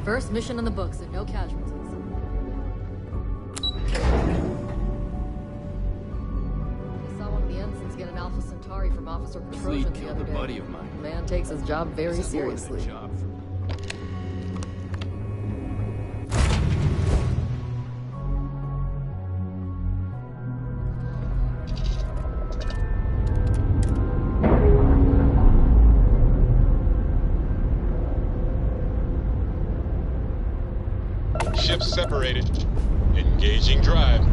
First mission in the books and no casualties. I saw one of the ensigns get an Alpha Centauri from Officer Petrosian the other day. Buddy of mine. The man takes his job very seriously. Ships separated. Engaging drive.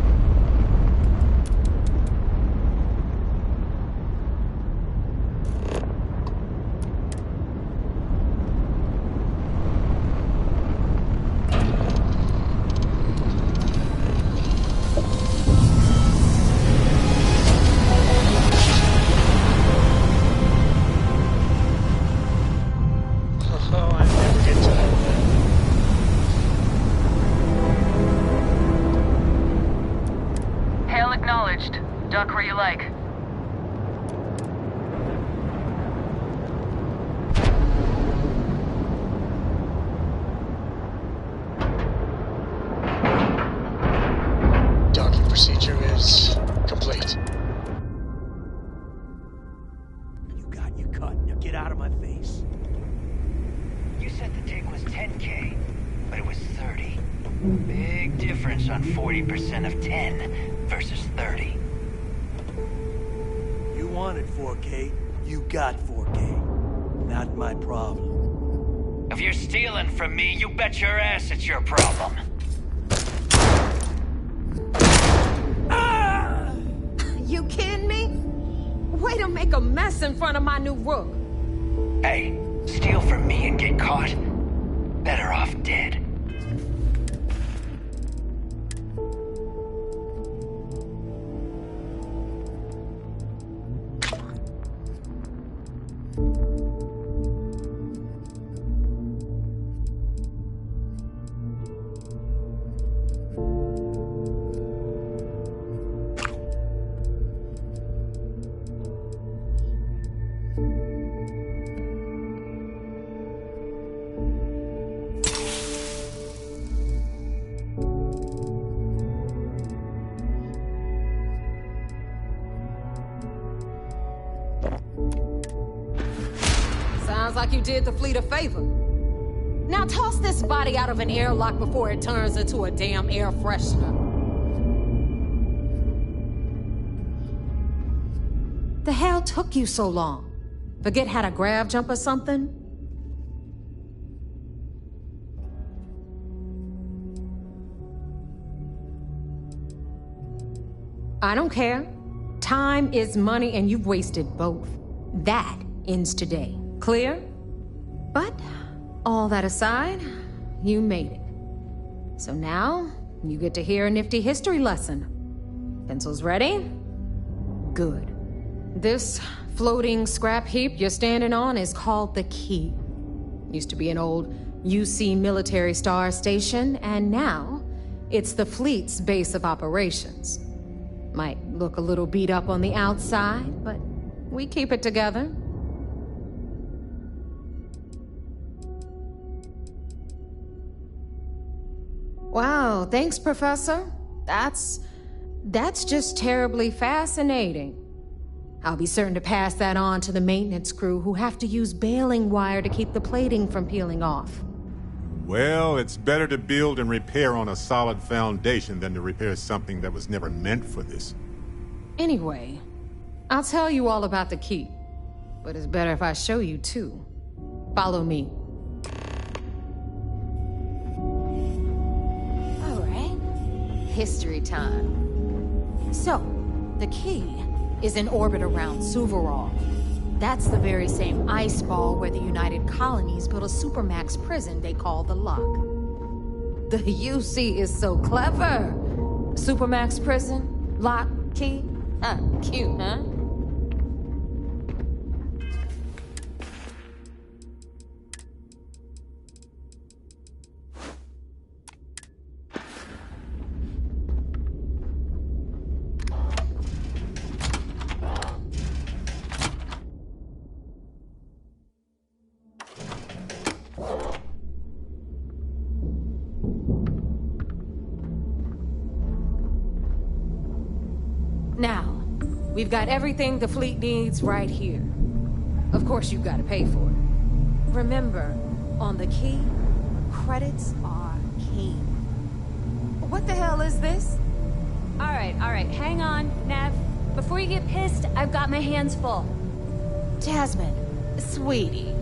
Duck where you like. Docking procedure is complete. You got your cut. Now get out of my face. You said the dig was 10K, but it was 30. Big difference on 40% of 10 versus 30. You wanted 4K, you got 4K. Not my problem. If you're stealing from me, you bet your ass it's your problem. You kidding me? Way to make a mess in front of my new rook. Hey, steal from me and get caught. Better off dead. Sounds like you did the fleet a favor. Now toss this body out of an airlock before it turns into a damn air freshener. The hell took you so long? Forget how to grav jump or something? I don't care. Time is money and you've wasted both. That ends today. Clear? But, all that aside, you made it. So now, you get to hear a nifty history lesson. Pencils ready? Good. This floating scrap heap you're standing on is called the Key. Used to be an old UC military star station, and now, it's the fleet's base of operations. Might look a little beat up on the outside, but we keep it together. Wow, thanks, Professor. That's just terribly fascinating. I'll be certain to pass that on to the maintenance crew who have to use baling wire to keep the plating from peeling off. Well, it's better to build and repair on a solid foundation than to repair something that was never meant for this. Anyway, I'll tell you all about the Key, but it's better if I show you too. Follow me. History time. So, the Key is in orbit around Suvorov. That's the very same ice ball where the United Colonies built a supermax prison they call the Lock. The UC is so clever. Supermax prison, Lock, Key. Cute, huh? We've got everything the fleet needs right here. Of course, you've got to pay for it. Remember, on the key, credits are king. What the hell is this? All right, hang on, Nev. Before you get pissed, I've got my hands full. Jasmine, sweetie,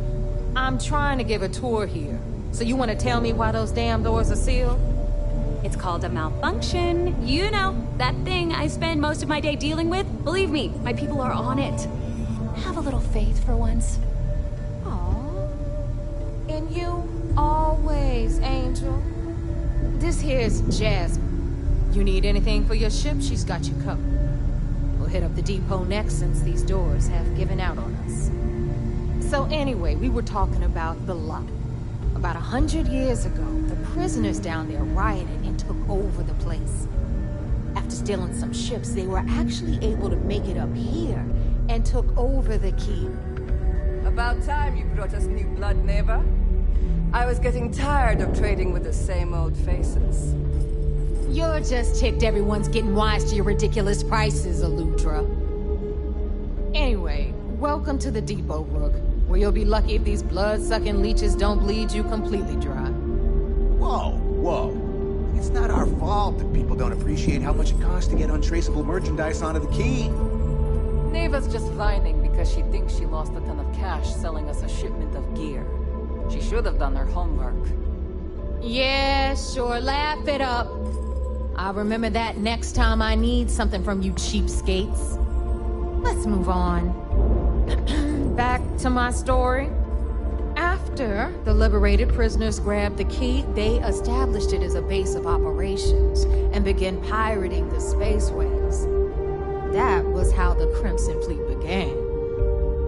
I'm trying to give a tour here. So you want to tell me why those damn doors are sealed? It's called a malfunction. You know, that thing I spend most of my day dealing with. Believe me, my people are on it. Have a little faith for once. Aw. And you always, Angel. This here's Jasmine. You need anything for your ship, she's got you covered. We'll hit up the depot next since these doors have given out on us. So anyway, we were talking about the lot. About 100 years ago, the prisoners down there rioted and took over the place. After stealing some ships, they were actually able to make it up here and took over the key. About time you brought us new blood, neighbor. I was getting tired of trading with the same old faces. You're just ticked everyone's getting wise to your ridiculous prices, Aludra. Anyway, welcome to the depot, Rook, where you'll be lucky if these blood-sucking leeches don't bleed you completely dry. Whoa. It's not our fault that people don't appreciate how much it costs to get untraceable merchandise onto the key. Neva's just whining because she thinks she lost a ton of cash selling us a shipment of gear. She should have done her homework. Yeah, sure, laugh it up. I'll remember that next time I need something from you cheapskates. Let's move on. Back to my story. After the liberated prisoners grabbed the key, they established it as a base of operations and began pirating the spaceways. That was how the Crimson Fleet began.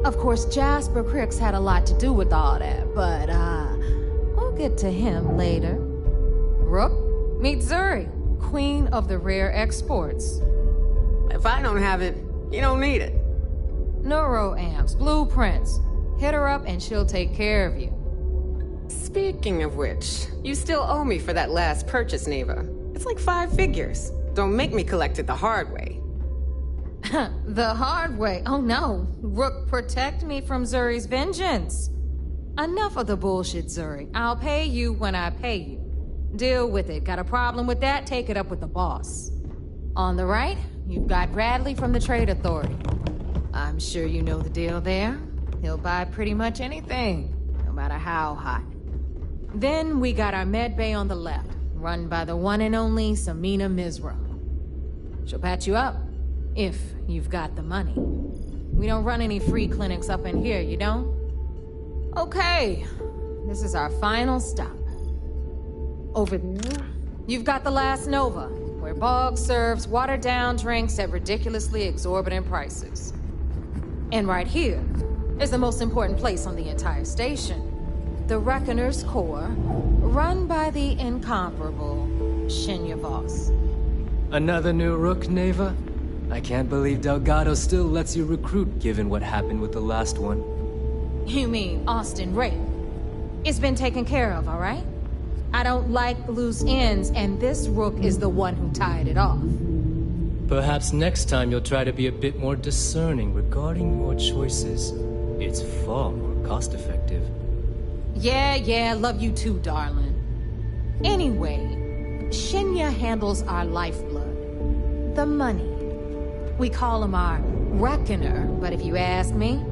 Of course, Jasper Cricks had a lot to do with all that, but we'll get to him later. Rook, meet Zuri, Queen of the Rare Exports. If I don't have it, you don't need it. Neuroamps, blueprints. Hit her up and she'll take care of you. Speaking of which, you still owe me for that last purchase, Neva. It's like 5 figures. Don't make me collect it the hard way. The hard way? Oh no. Rook, protect me from Zuri's vengeance. Enough of the bullshit, Zuri. I'll pay you when I pay you. Deal with it. Got a problem with that? Take it up with the boss. On the right, you've got Bradley from the Trade Authority. I'm sure you know the deal there. He'll buy pretty much anything, no matter how hot. Then we got our med bay on the left, run by the one and only Samina Mizra. She'll patch you up, if you've got the money. We don't run any free clinics up in here, you don't? Okay, this is our final stop. Over there, you've got the Last Nova, where Bog serves watered-down drinks at ridiculously exorbitant prices. And right here is the most important place on the entire station. The Reckoner's Core, run by the incomparable Shinya Voss. Another new Rook, Neva? I can't believe Delgado still lets you recruit, given what happened with the last one. You mean Austin Ray? It's been taken care of, all right? I don't like loose ends, and this Rook is the one who tied it off. Perhaps next time you'll try to be a bit more discerning regarding your choices. It's far more cost-effective. Yeah, love you too, darling. Anyway, Shinya handles our lifeblood. The money. We call him our Reckoner, but if you ask me,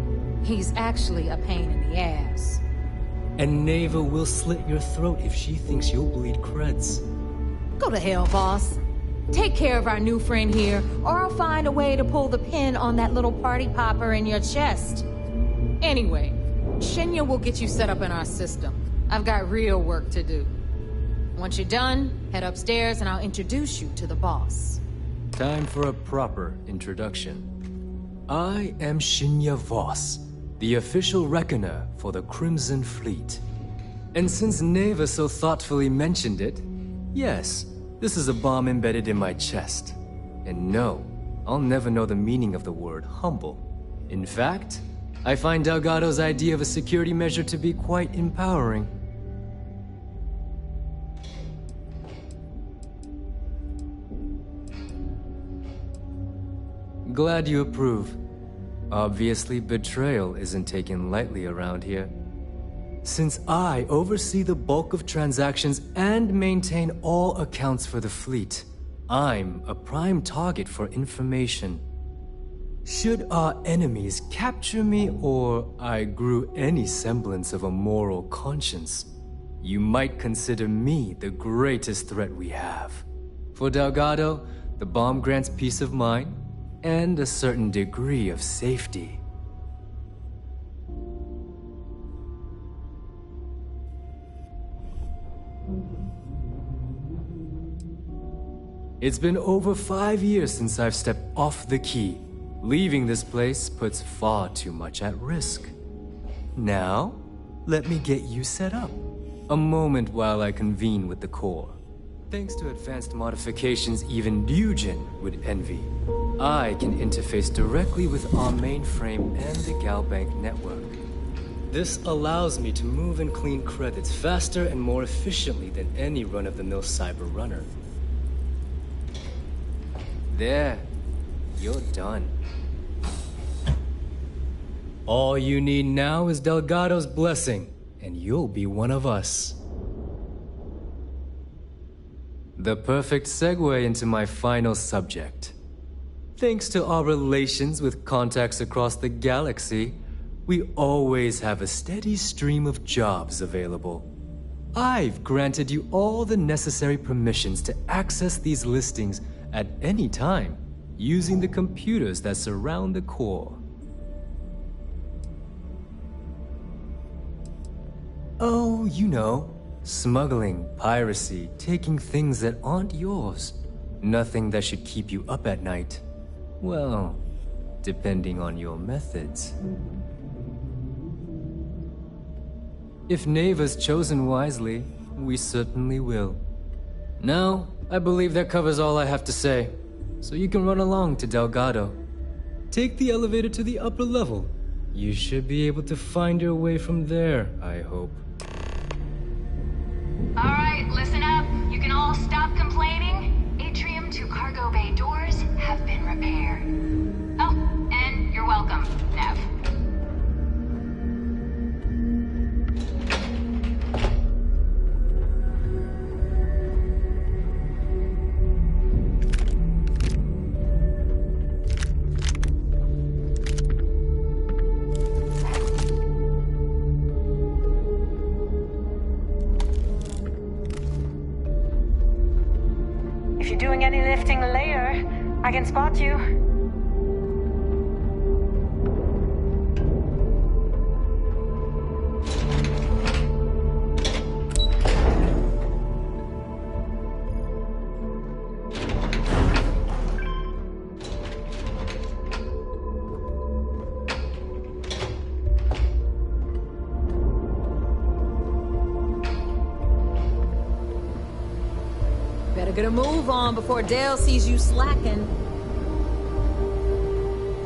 he's actually a pain in the ass. And Neva will slit your throat if she thinks you'll bleed creds. Go to hell, boss. Take care of our new friend here, or I'll find a way to pull the pin on that little party popper in your chest. Anyway, Shinya will get you set up in our system. I've got real work to do. Once you're done, head upstairs and I'll introduce you to the boss. Time for a proper introduction. I am Shinya Voss, the official reckoner for the Crimson Fleet. And since Neva so thoughtfully mentioned it, yes, this is a bomb embedded in my chest. And no, I'll never know the meaning of the word humble. In fact, I find Delgado's idea of a security measure to be quite empowering. Glad you approve. Obviously, betrayal isn't taken lightly around here. Since I oversee the bulk of transactions and maintain all accounts for the fleet, I'm a prime target for information. Should our enemies capture me or I grew any semblance of a moral conscience, you might consider me the greatest threat we have. For Delgado, the bomb grants peace of mind and a certain degree of safety. It's been over 5 years since I've stepped off the key. Leaving this place puts far too much at risk. Now, let me get you set up. A moment while I convene with the core. Thanks to advanced modifications even Nugent would envy, I can interface directly with our mainframe and the Galbank network. This allows me to move and clean credits faster and more efficiently than any run-of-the-mill cyber runner. There, you're done. All you need now is Delgado's blessing, and you'll be one of us. The perfect segue into my final subject. Thanks to our relations with contacts across the galaxy, we always have a steady stream of jobs available. I've granted you all the necessary permissions to access these listings at any time, using the computers that surround the core. Oh, you know, smuggling, piracy, taking things that aren't yours. Nothing that should keep you up at night. Well, depending on your methods. If Neva's chosen wisely, we certainly will. Now, I believe that covers all I have to say, so you can run along to Delgado. Take the elevator to the upper level. You should be able to find your way from there, I hope. Alright, listen up. You can all stop complaining. Atrium to cargo bay doors have been repaired. Oh, and you're welcome, Nev. If you're doing any lifting later, I can spot you. Better get a move on before Dale sees you slacking.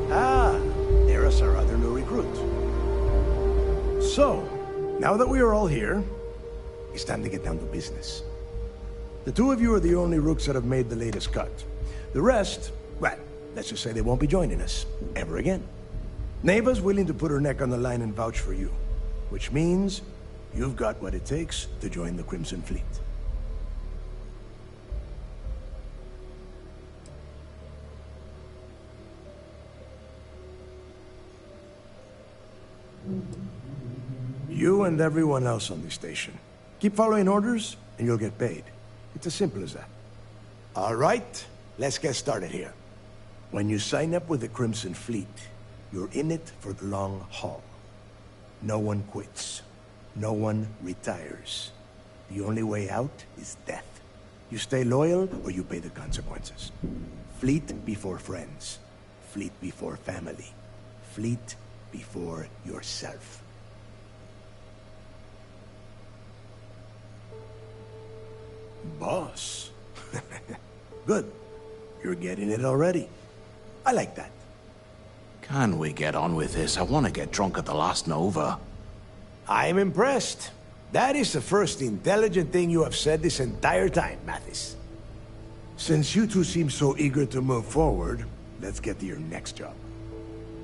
Ah, there's our other new recruit. So, now that we are all here, it's time to get down to business. The two of you are the only rooks that have made the latest cut. The rest, well, let's just say they won't be joining us ever again. Neva's willing to put her neck on the line and vouch for you, which means you've got what it takes to join the Crimson Fleet. You and everyone else on this station. Keep following orders, and you'll get paid. It's as simple as that. All right, let's get started here. When you sign up with the Crimson Fleet, you're in it for the long haul. No one quits. No one retires. The only way out is death. You stay loyal, or you pay the consequences. Fleet before friends. Fleet before family. Fleet before yourself. Boss. Good. You're getting it already. I like that. Can we get on with this? I want to get drunk at the last Nova. I'm impressed. That is the first intelligent thing you have said this entire time, Mathis. Since you two seem so eager to move forward, let's get to your next job.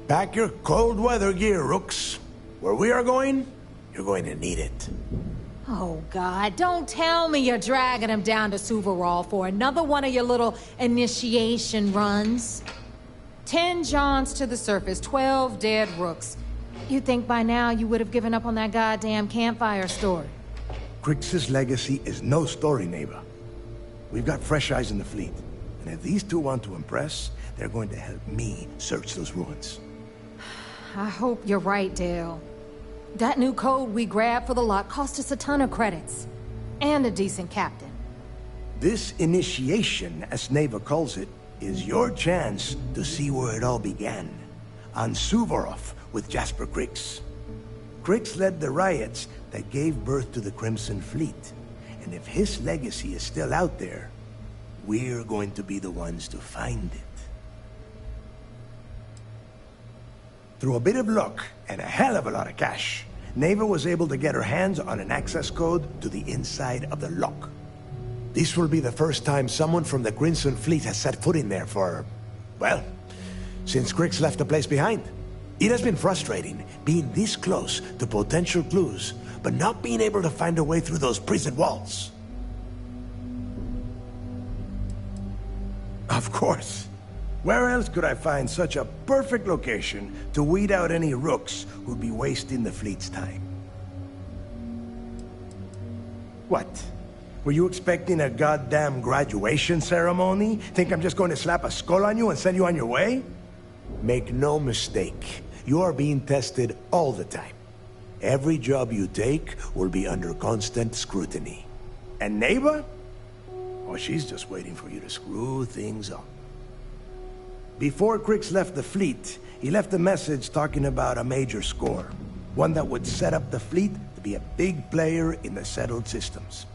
Pack your cold weather gear, Rooks. Where we are going, you're going to need it. Oh, God, don't tell me you're dragging him down to Suvorov for another one of your little initiation runs. 10 Johns to the surface, 12 dead Rooks. You'd think by now you would have given up on that goddamn campfire story. Crix's legacy is no story, neighbor. We've got fresh eyes in the fleet. And if these two want to impress, they're going to help me search those ruins. I hope you're right, Dale. That new code we grabbed for the lot cost us a ton of credits. And a decent captain. This initiation, as Neva calls it, is your chance to see where it all began. On Suvorov with Jasper Crix. Crix led the riots that gave birth to the Crimson Fleet. And if his legacy is still out there, we're going to be the ones to find it. Through a bit of luck and a hell of a lot of cash, Neva was able to get her hands on an access code to the inside of the lock. This will be the first time someone from the Crimson Fleet has set foot in there for, well, since Crix left the place behind. It has been frustrating being this close to potential clues, but not being able to find a way through those prison walls. Of course. Where else could I find such a perfect location to weed out any rooks who'd be wasting the fleet's time? What? Were you expecting a goddamn graduation ceremony? Think I'm just going to slap a skull on you and send you on your way? Make no mistake, you are being tested all the time. Every job you take will be under constant scrutiny. And Neva? Oh, she's just waiting for you to screw things up. Before Crix left the fleet, he left a message talking about a major score. One that would set up the fleet to be a big player in the settled systems.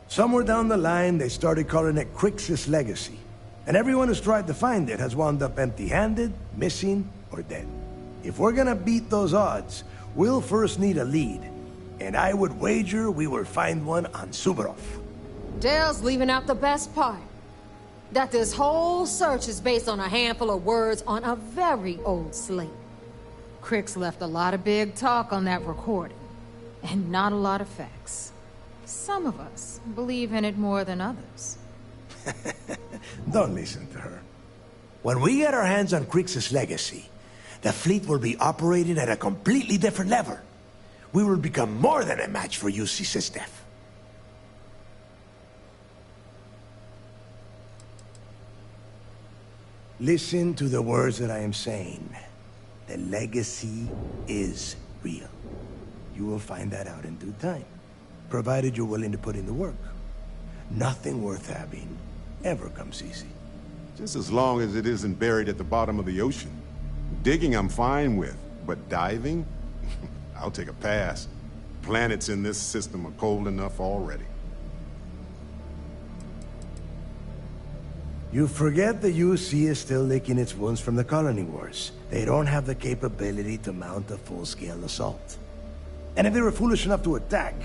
Somewhere down the line, they started calling it Crix's legacy. And everyone who's tried to find it has wound up empty-handed, missing, or dead. If we're gonna beat those odds, we'll first need a lead. And I would wager we will find one on Suvorov. Dale's leaving out the best part. That this whole search is based on a handful of words on a very old slate. Crix left a lot of big talk on that recording, and not a lot of facts. Some of us believe in it more than others. Don't listen to her. When we get our hands on Crix's legacy, the fleet will be operating at a completely different level. We will become more than a match for UC System. Listen to the words that I am saying. The legacy is real. You will find that out in due time, provided you're willing to put in the work. Nothing worth having ever comes easy. Just as long as it isn't buried at the bottom of the ocean. Digging I'm fine with, but diving? I'll take a pass. Planets in this system are cold enough already. You forget the UC is still licking its wounds from the colony wars. They don't have the capability to mount a full-scale assault. And if they were foolish enough to attack,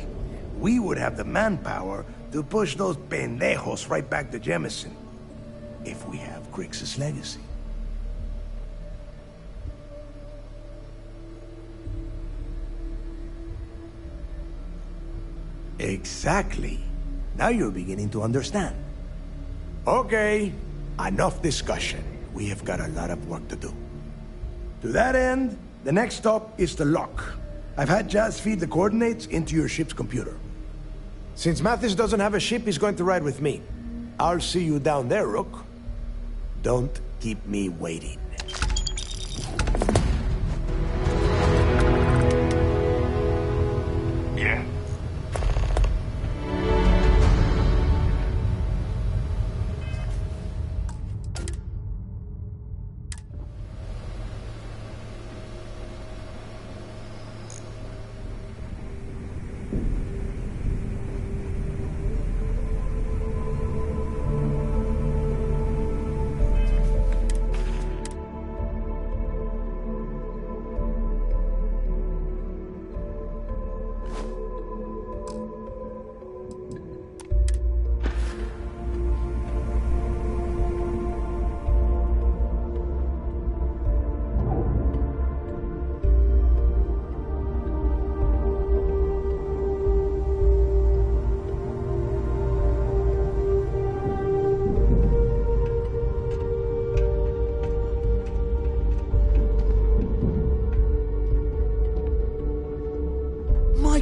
we would have the manpower to push those pendejos right back to Jemison. If we have Crix's legacy. Exactly. Now you're beginning to understand. Okay, enough discussion. We have got a lot of work to do. To that end, the next stop is the lock. I've had Jazz feed the coordinates into your ship's computer. Since Mathis doesn't have a ship, he's going to ride with me. I'll see you down there, Rook. Don't keep me waiting. Yeah?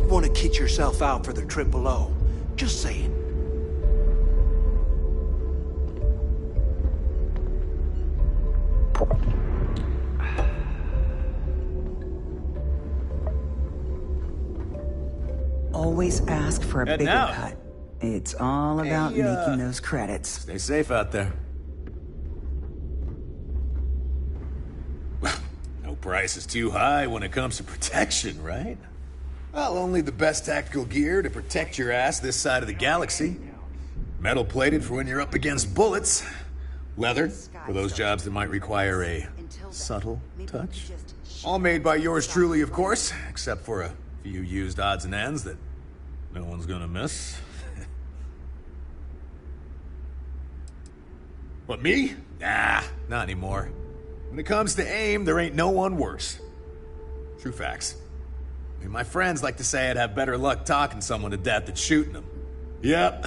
might want to kit yourself out for the Triple O. Just saying. Always ask for a Heading bigger out. cut. It's all about making those credits. Stay safe out there. No price is too high when it comes to protection, right? Well, only the best tactical gear to protect your ass this side of the galaxy. Metal plated for when you're up against bullets. Leather for those jobs that might require a subtle touch. All made by yours truly, of course, except for a few used odds and ends that no one's gonna miss. But me? Nah, not anymore. When it comes to aim, there ain't no one worse. True facts. I mean, my friends like to say I'd have better luck talking someone to death than shooting them. Yep,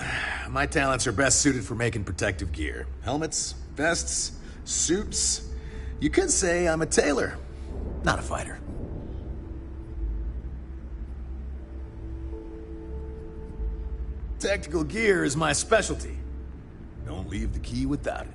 my talents are best suited for making protective gear. Helmets, vests, suits. You could say I'm a tailor, not a fighter. Tactical gear is my specialty. Don't leave the key without it.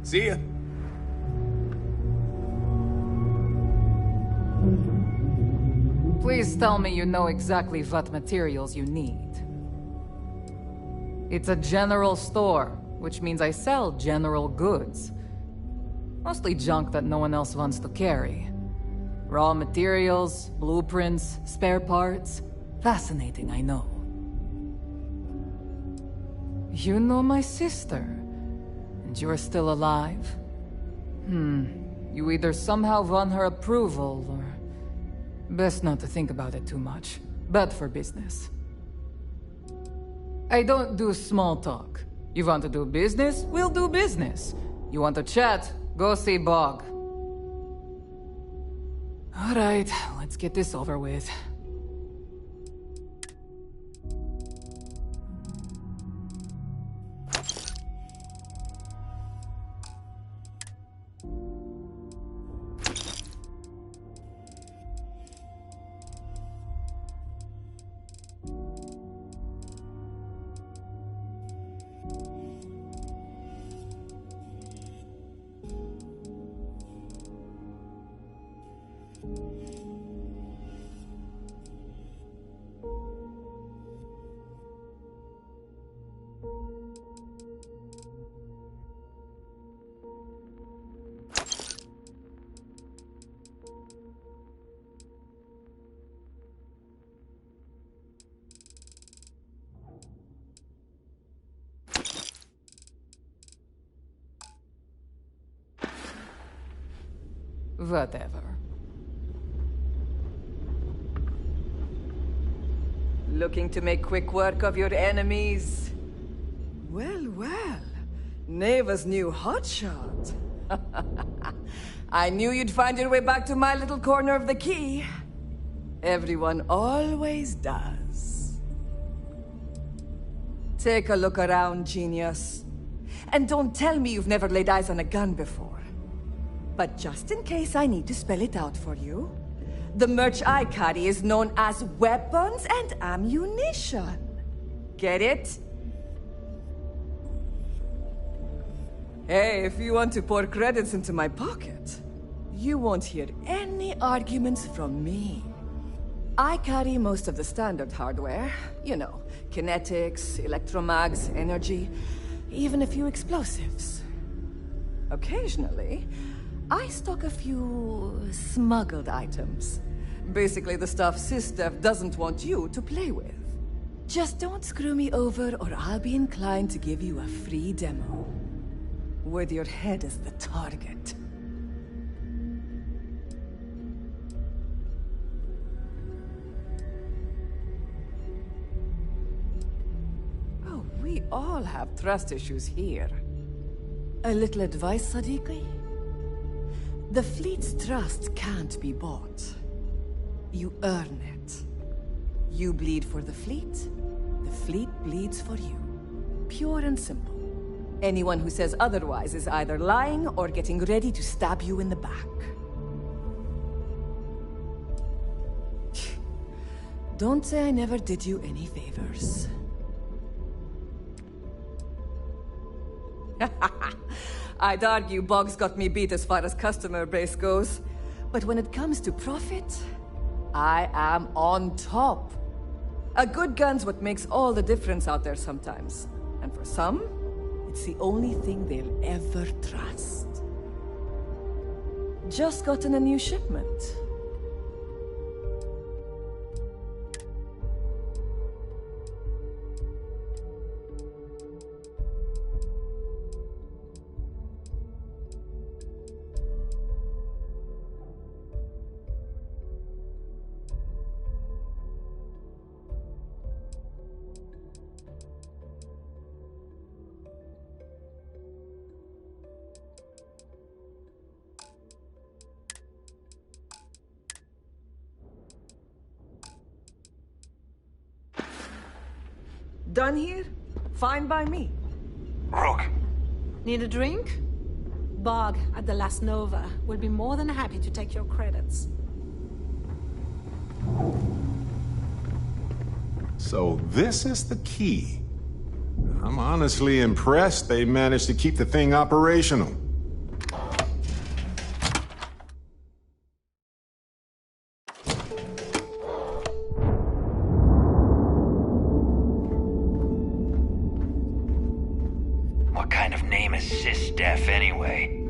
See ya. Please tell me you know exactly what materials you need. It's a general store, which means I sell general goods. Mostly junk that no one else wants to carry. Raw materials, blueprints, spare parts. Fascinating, I know. You know my sister, and you're still alive? You either somehow won her approval, or... best not to think about it too much. Bad for business. I don't do small talk. You want to do business? We'll do business. You want to chat? Go see Bog. Alright, let's get this over with. Whatever. Looking to make quick work of your enemies? Well, well. Neva's new hotshot. I knew you'd find your way back to my little corner of the key. Everyone always does. Take a look around, genius. And don't tell me you've never laid eyes on a gun before. But just in case I need to spell it out for you, the merch I carry is known as weapons and ammunition. Get it? Hey, if you want to pour credits into my pocket, you won't hear any arguments from me. I carry most of the standard hardware. You know, kinetics, electromags, energy, even a few explosives. Occasionally, I stock a few smuggled items. Basically the stuff SysDef doesn't want you to play with. Just don't screw me over or I'll be inclined to give you a free demo. With your head as the target. Oh, we all have trust issues here. A little advice, Sadiqi? The fleet's trust can't be bought. You earn it. You bleed for the fleet bleeds for you. Pure and simple. Anyone who says otherwise is either lying or getting ready to stab you in the back. Don't say I never did you any favors. I'd argue Boggs got me beat as far as customer base goes. But when it comes to profit, I am on top. A good gun's what makes all the difference out there sometimes. And for some, it's the only thing they'll ever trust. Just gotten a new shipment. Done here? Fine by me. Rook. Need a drink? Bog at the Last Nova will be more than happy to take your credits. So this is the key. I'm honestly impressed they managed to keep the thing operational. What kind of name is SysDef anyway?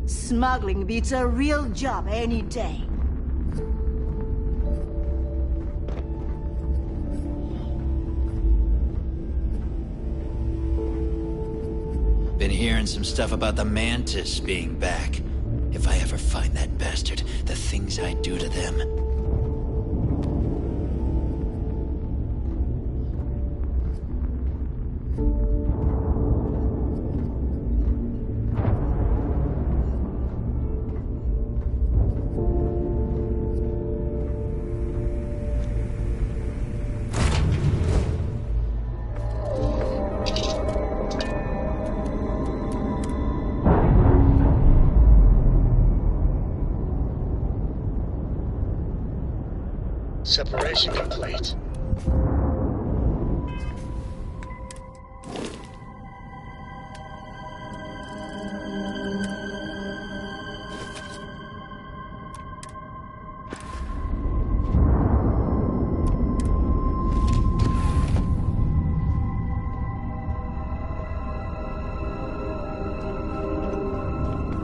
Smuggling beats a real job any day. Been hearing some stuff about the Mantis being back. If I ever find that bastard, the things I do to them. Separation complete.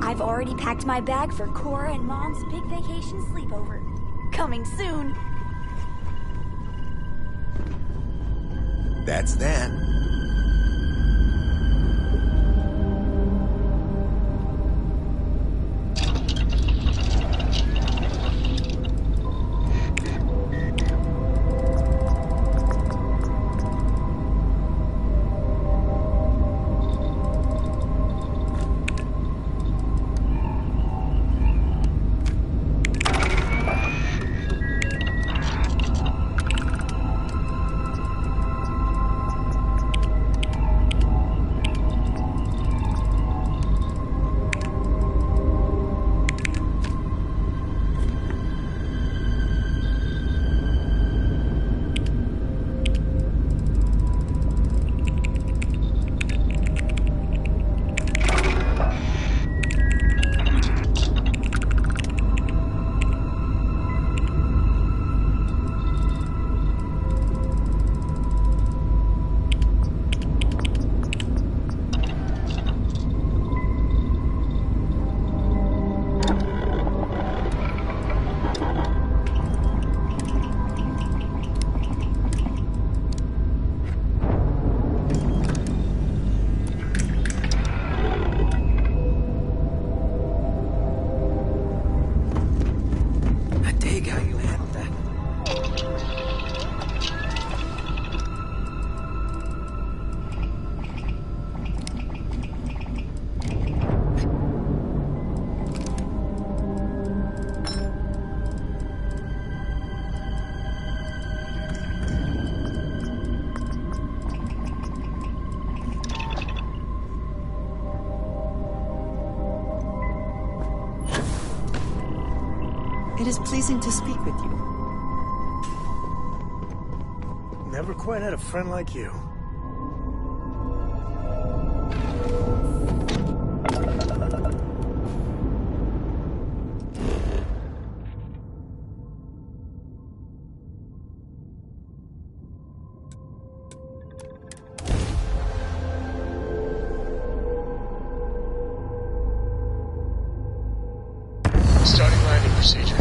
I've already packed my bag for Cora and Mom's big vacation sleepover. Coming soon. That's that. is pleasing to speak with you. Never quite had a friend like you. Starting landing procedure.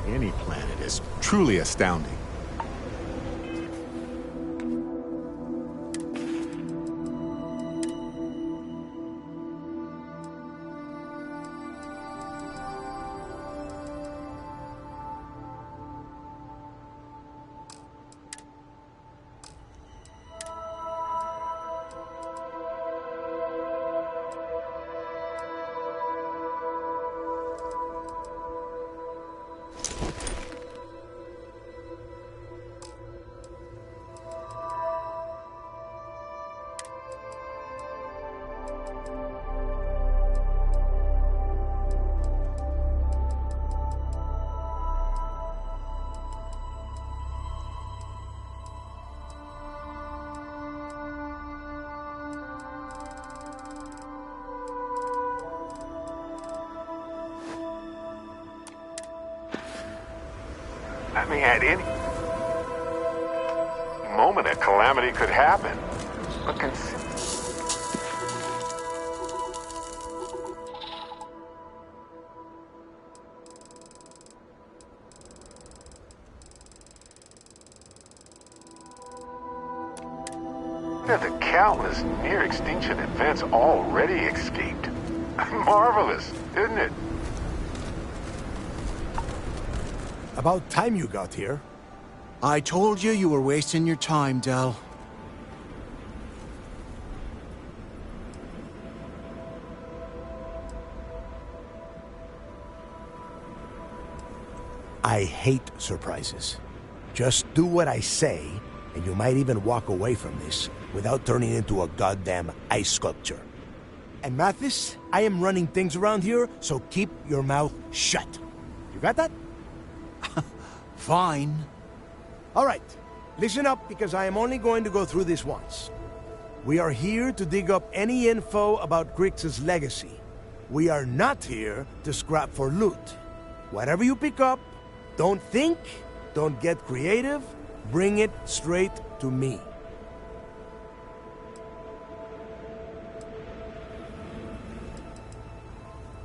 Any planet is truly astounding. I mean, at any moment, a calamity could happen. But the countless near-extinction events already escaped. Marvelous, isn't it? About time you got here. I told you you were wasting your time, Del. I hate surprises. Just do what I say, and you might even walk away from this without turning into a goddamn ice sculpture. And Mathis, I am running things around here, so keep your mouth shut. You got that? Fine. All right, listen up, because I am only going to go through this once. We are here to dig up any info about Grix's legacy. We are not here to scrap for loot. Whatever you pick up, don't think, don't get creative, bring it straight to me.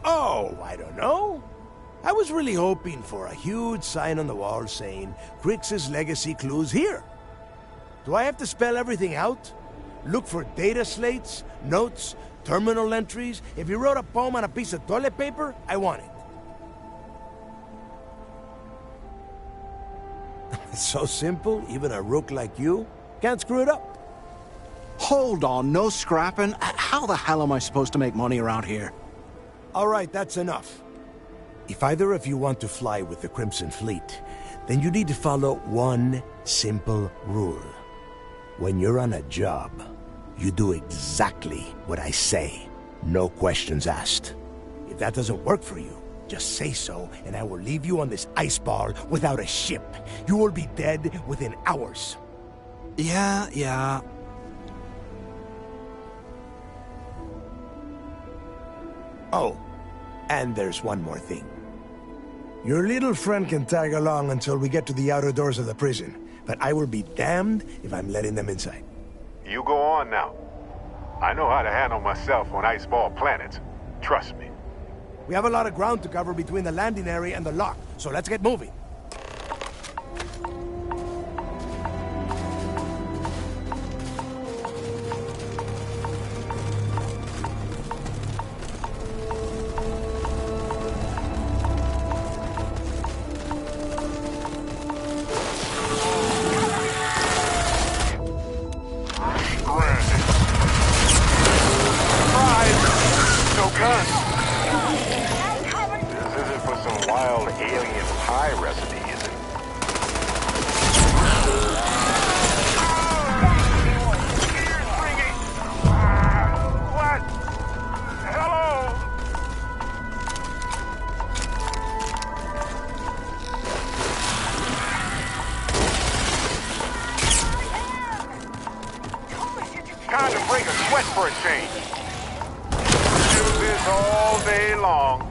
Oh, I don't know. I was really hoping for a huge sign on the wall saying, Grix's legacy clues here. Do I have to spell everything out? Look for data slates, notes, terminal entries? If you wrote a poem on a piece of toilet paper, I want it. It's so simple, even a rook like you can't screw it up. Hold on, no scrapping. How the hell am I supposed to make money around here? All right, that's enough. If either of you want to fly with the Crimson Fleet, then you need to follow one simple rule. When you're on a job, you do exactly what I say. No questions asked. If that doesn't work for you, just say so, and I will leave you on this ice ball without a ship. You will be dead within hours. Yeah. Oh, and there's one more thing. Your little friend can tag along until we get to the outer doors of the prison, but I will be damned if I'm letting them inside. You go on now. I know how to handle myself on iceball planets. Trust me. We have a lot of ground to cover between the landing area and the lock, so let's get moving. This isn't for some wild alien pie recipe, is it? What? Hello? Time to break a sweat for a change. Do this all day long.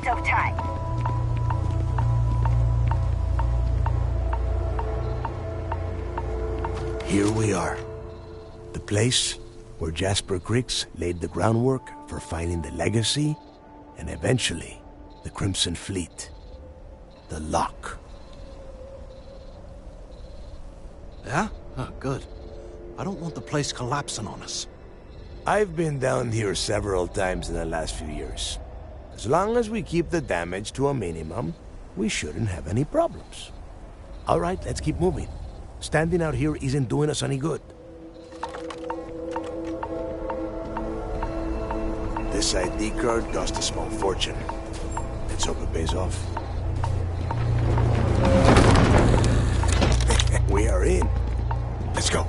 Of time. Here we are. The place where Jasper Griggs laid the groundwork for finding the Legacy and eventually the Crimson Fleet. The Lock. Yeah? Oh, good. I don't want the place collapsing on us. I've been down here several times in the last few years. As long as we keep the damage to a minimum, we shouldn't have any problems. All right, let's keep moving. Standing out here isn't doing us any good. This ID card cost a small fortune. Let's hope it pays off. We are in. Let's go.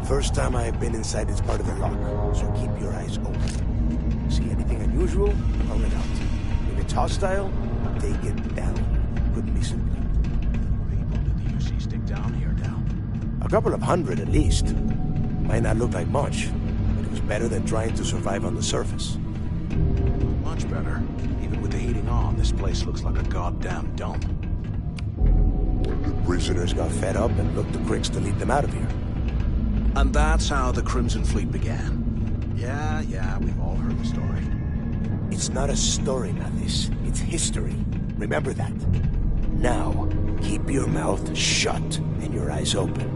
First time I've been inside this part of the lock, so keep your eyes open. See anything unusual? Call it out. If it's hostile, take it down. Couldn't be simpler. People did the UC stick down here now? A couple of hundred at least. Might not look like much, but it was better than trying to survive on the surface. Much better. Even with the heating on, this place looks like a goddamn dump. Prisoners got fed up and looked to Cricks to lead them out of here. And that's how the Crimson Fleet began. Yeah, we've all heard the story. It's not a story, Mathis. It's history. Remember that. Now, keep your mouth shut and your eyes open.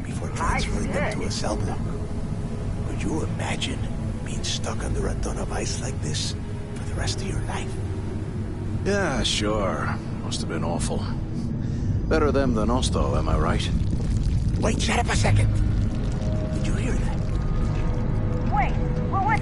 Before transferring them to a cell block. Could you imagine being stuck under a ton of ice like this for the rest of your life? Yeah, sure. Must have been awful. Better them than us, though, am I right? Wait, shut up a second. Did you hear that? Wait, what?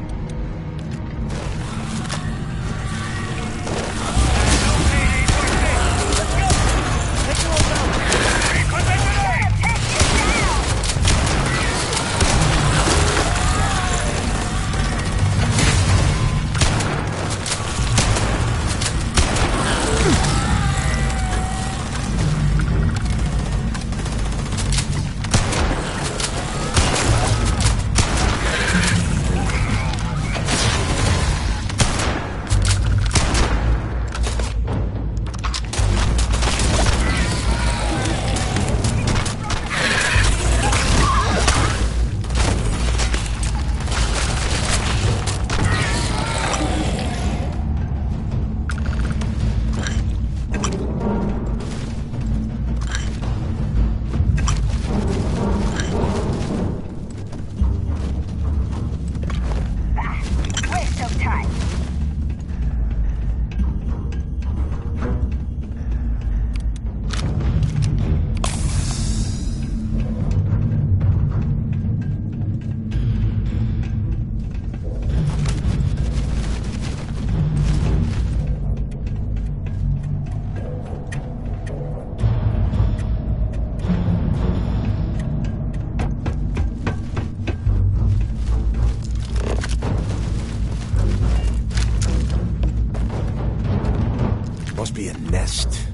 Must be a nest.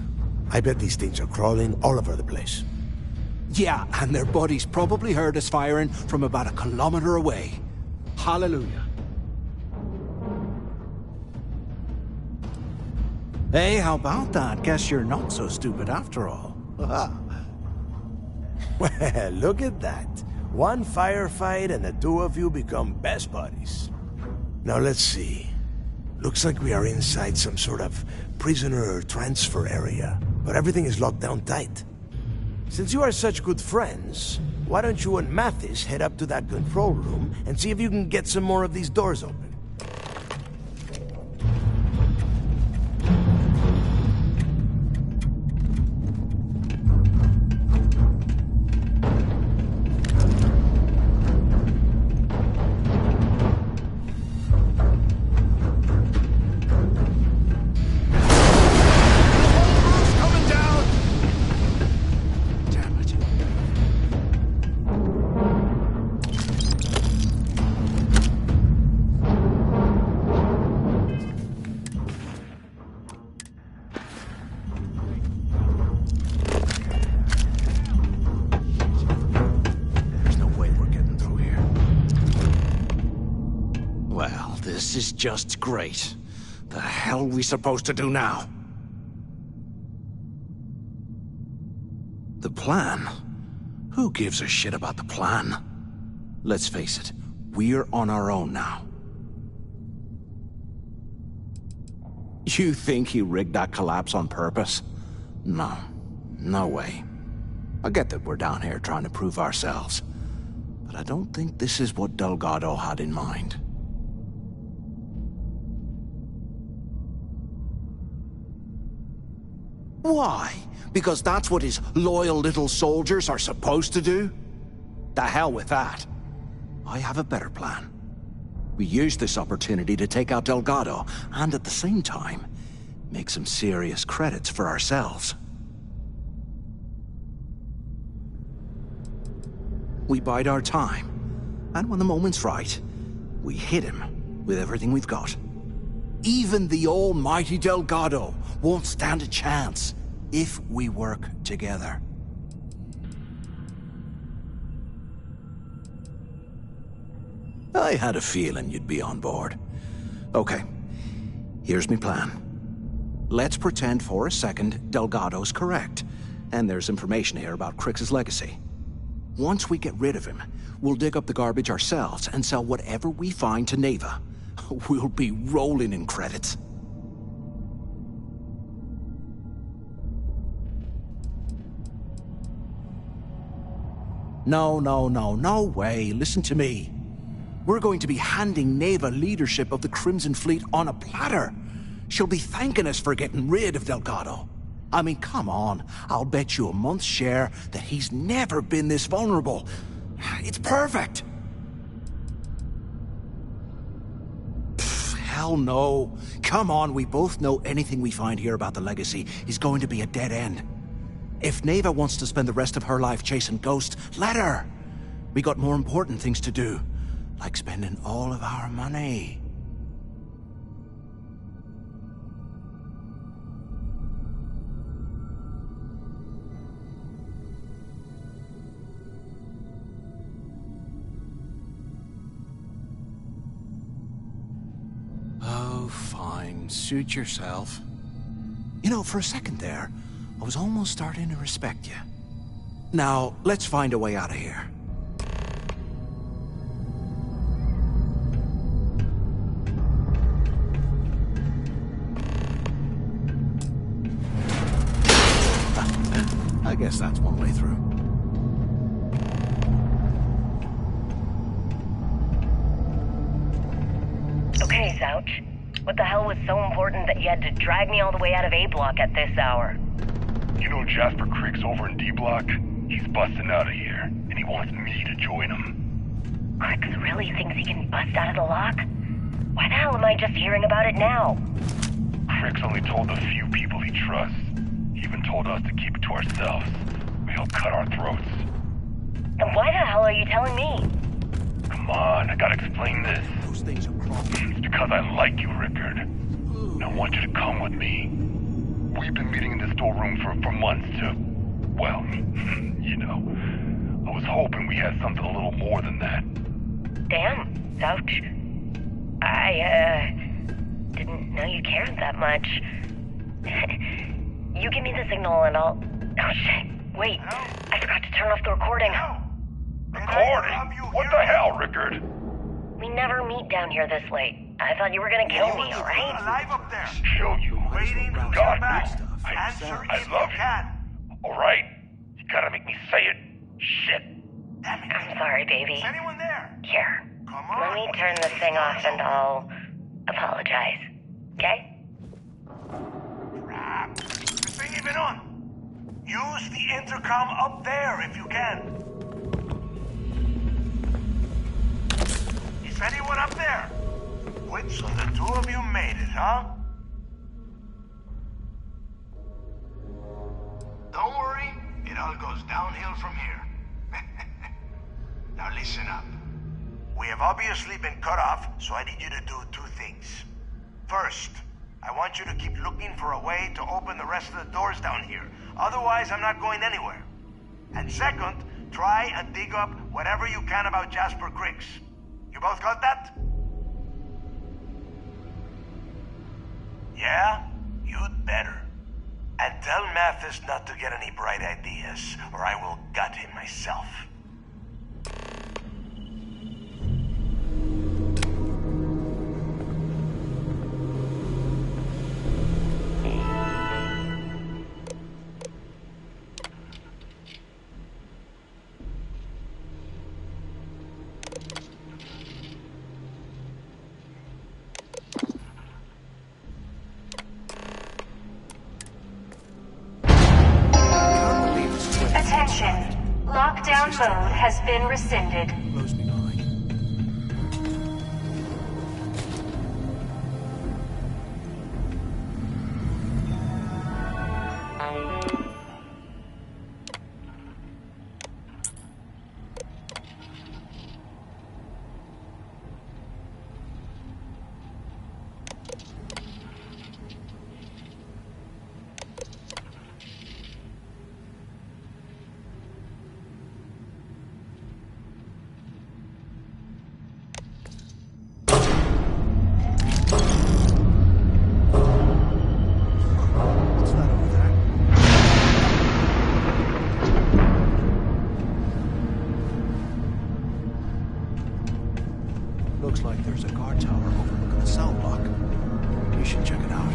I bet these things are crawling all over the place. Yeah, and their buddies probably heard us firing from about a kilometer away. Hallelujah. Hey, how about that? Guess you're not so stupid after all. Well, look at that. One firefight and the two of you become best buddies. Now let's see. Looks like we are inside some sort of prisoner transfer area, but everything is locked down tight. Since you are such good friends, why don't you and Mathis head up to that control room and see if you can get some more of these doors open? This is just great. The hell are we supposed to do now? The plan? Who gives a shit about the plan? Let's face it, we're on our own now. You think he rigged that collapse on purpose? No. No way. I get that we're down here trying to prove ourselves, but I don't think this is what Delgado had in mind. Why? Because that's what his loyal little soldiers are supposed to do? The hell with that. I have a better plan. We use this opportunity to take out Delgado, and at the same time, make some serious credits for ourselves. We bide our time, and when the moment's right, we hit him with everything we've got. Even the almighty Delgado won't stand a chance if we work together. I had a feeling you'd be on board. Okay, here's my plan. Let's pretend for a second Delgado's correct, and there's information here about Crix's legacy. Once we get rid of him, we'll dig up the garbage ourselves and sell whatever we find to Neva. We'll be rolling in credits. No way. Listen to me. We're going to be handing Neva leadership of the Crimson Fleet on a platter. She'll be thanking us for getting rid of Delgado. I mean, come on. I'll bet you a month's share that he's never been this vulnerable. It's perfect. Pfft, hell no. Come on, we both know anything we find here about the legacy is going to be a dead end. If Neva wants to spend the rest of her life chasing ghosts, let her. We got more important things to do, like spending all of our money. Oh, fine. Suit yourself. You know, for a second there, I was almost starting to respect you. Now, let's find a way out of here. I guess that's one way through. Okay, Zouch. What the hell was so important that you had to drag me all the way out of A Block at this hour? You know Jasper Crick's over in D Block? He's busting out of here, and he wants me to join him. Crix really thinks he can bust out of the lock? Why the hell am I just hearing about it now? Crick's only told the few people he trusts. He even told us to keep it to ourselves, or he'll cut our throats. And why the hell are you telling me? Come on, I gotta explain this. Those things are crossing. It's because I like you, Rickard. And I want you to come with me. We've been meeting in this storeroom for months to, well, you know. I was hoping we had something a little more than that. Damn, Zouch. I, didn't know you cared that much. You give me the signal and I'll... Oh, shit. Wait, I forgot to turn off the recording. Recording? What the hell, Rickard? We never meet down here this late. I thought you were gonna kill me, alright? Alive up there. Show you. God, I love you. Alright? You gotta make me say it. Shit. I'm sorry, baby. Is anyone there? Here. Let me turn this thing off and I'll apologize. Okay? Crap. This thing even on? Use the intercom up there if you can. Is anyone up there? Wait, so the two of you made it, huh? Don't worry, it all goes downhill from here. Now listen up. We have obviously been cut off, so I need you to do two things. First, I want you to keep looking for a way to open the rest of the doors down here. Otherwise, I'm not going anywhere. And second, try and dig up whatever you can about Jasper Crix. You both got that? Yeah? You'd better. And tell Mathis not to get any bright ideas, or I will gut him myself. Attention. Lockdown mode has been rescinded. Looks like there's a guard tower overlooking the cell block. We should check it out.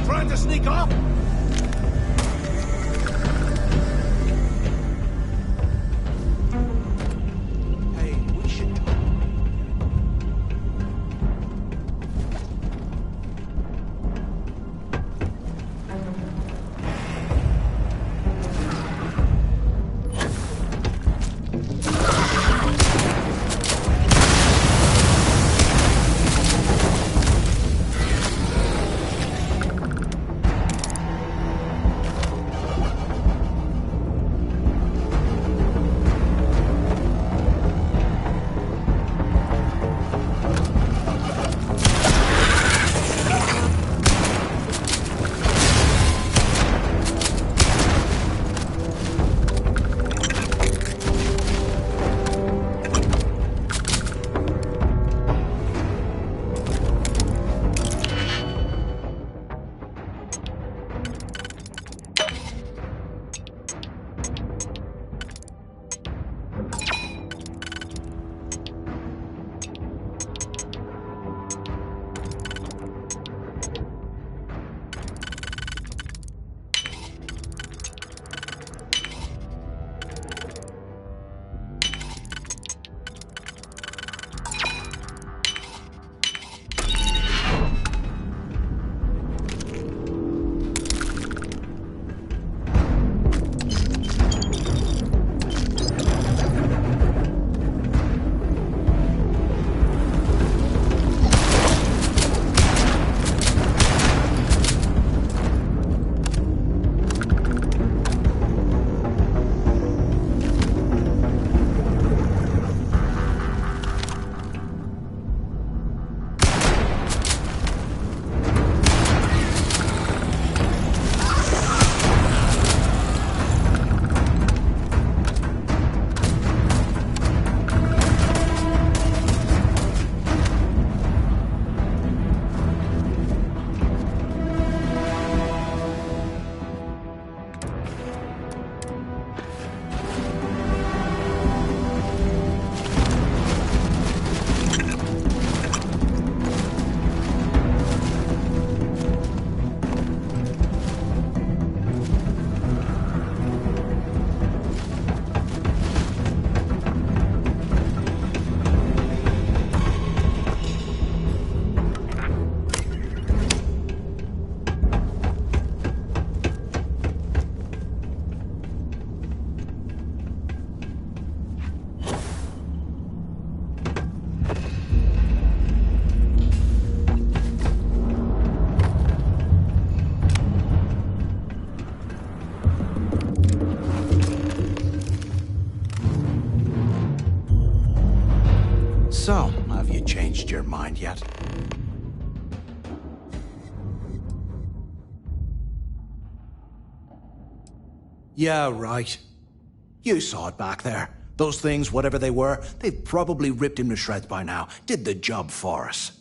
Trying to sneak off? Hey, we should talk. So, have you changed your mind yet? Yeah, right. You saw it back there. Those things, whatever they were, they've probably ripped him to shreds by now. Did the job for us.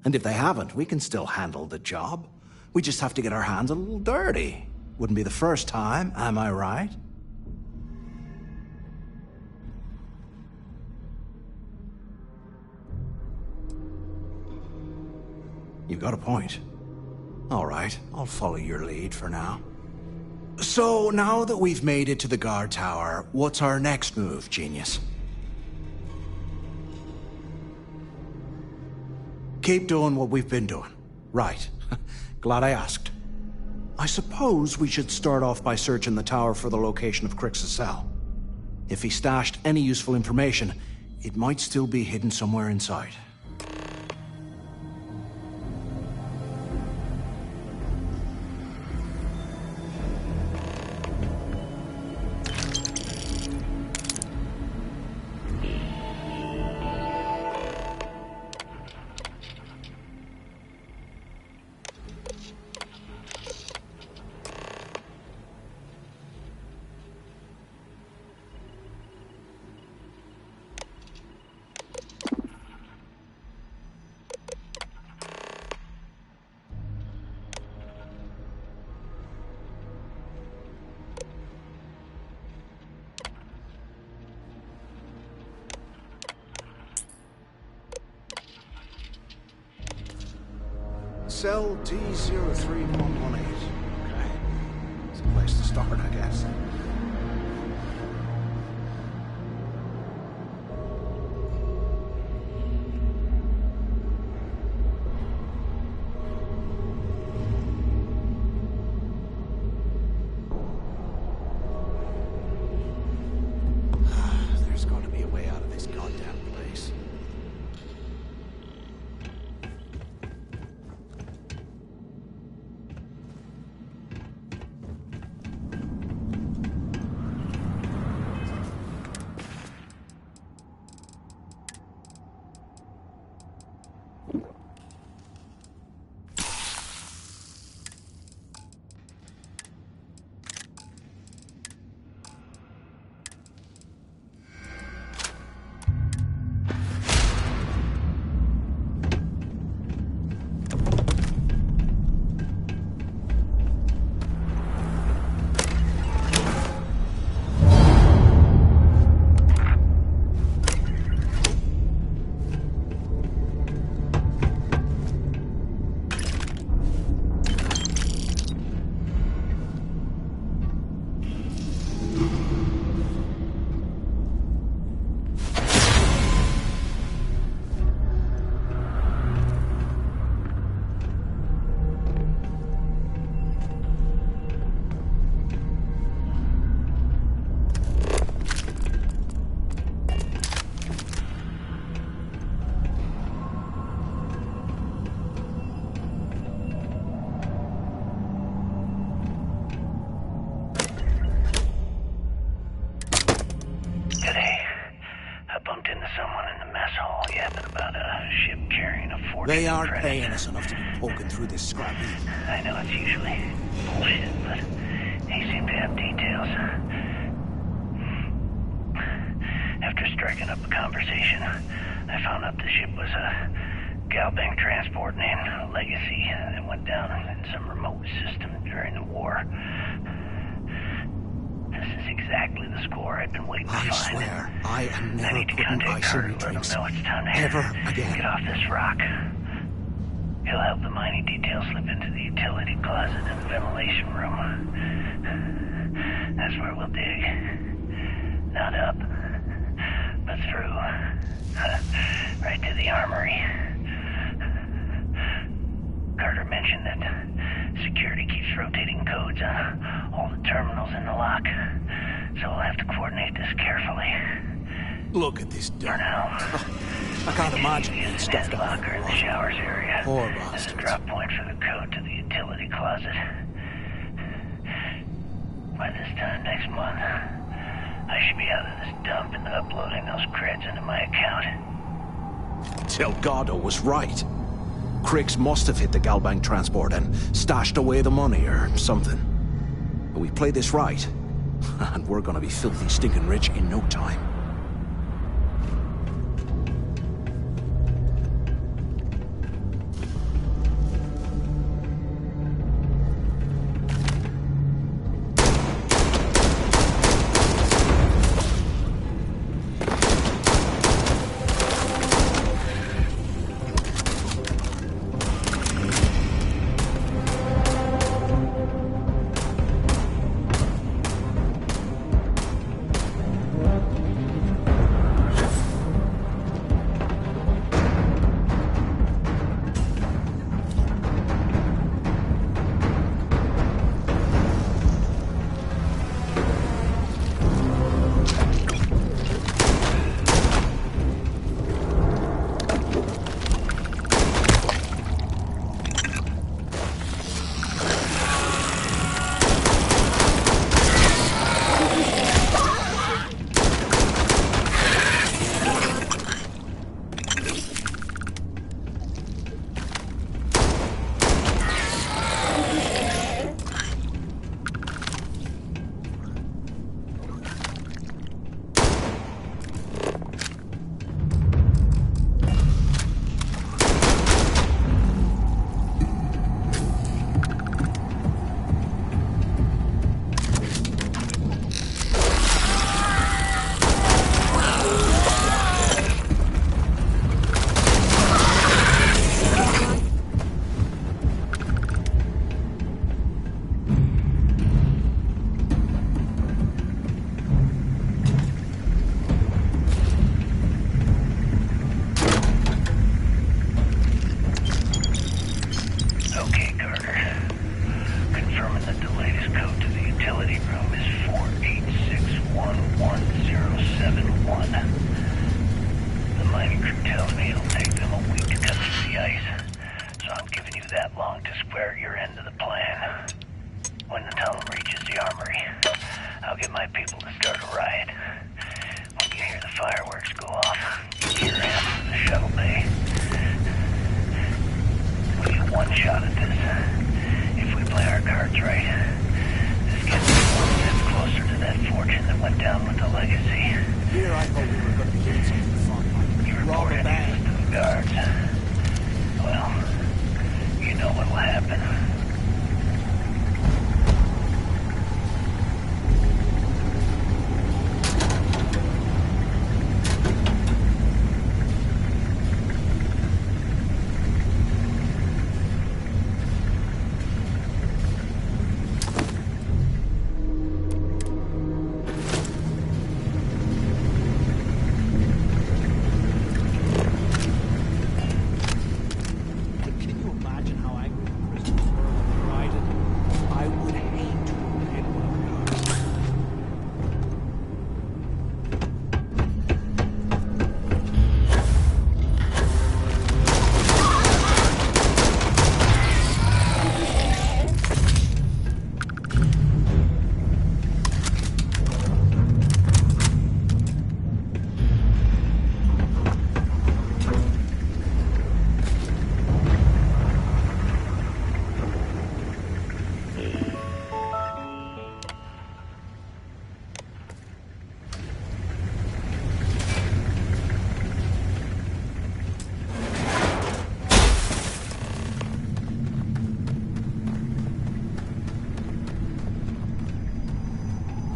And if they haven't, we can still handle the job. We just have to get our hands a little dirty. Wouldn't be the first time, am I right? You've got a point. All right, I'll follow your lead for now. So, now that we've made it to the guard tower, what's our next move, genius? Keep doing what we've been doing. Right. Glad I asked. I suppose we should start off by searching the tower for the location of Crix's cell. If he stashed any useful information, it might still be hidden somewhere inside. Cell D03118. Okay. It's a place to start, I guess. There's got to be a way out of this goddamn place. They aren't paying us enough to be poking through this scrap heap. I know it's usually bullshit, but they seem to have details. After striking up a conversation, I found out the ship was a Galbank transport named Legacy that went down in some remote system during the war. This is exactly the score I've been waiting to find. I swear, I am never need to putting contact ice in Carter your to let him drinks. know it's time to Ever again. get off this rock. He'll help the mining detail slip into the utility closet in the ventilation room. That's where we'll dig. Not up, but through. Right to the armory. Carter mentioned that security keeps rotating codes on all the terminals in the lock, so we'll have to coordinate this carefully. Look at this dump. For now, I can't imagine being stuffed out locker in the showers area. Poor As a bastards. drop point for the code to the utility closet. By this time next month, I should be out of this dump and uploading those creds into my account. Delgado was right. Cricks must have hit the Galbank transport and stashed away the money or something. But we play this right, and we're gonna be filthy stinking rich in no time.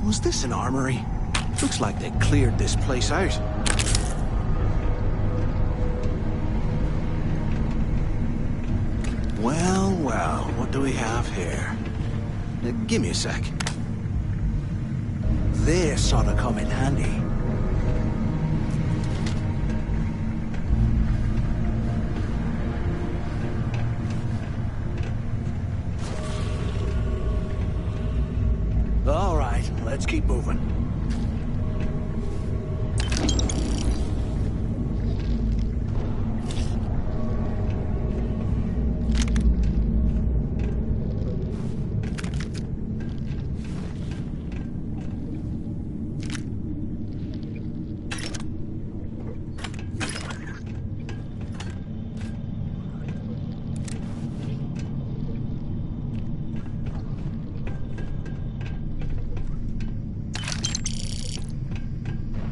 Was this an armory? Looks like they cleared this place out. Well, well, what do we have here? Give me a sec. This ought to come in handy. All right, let's keep moving.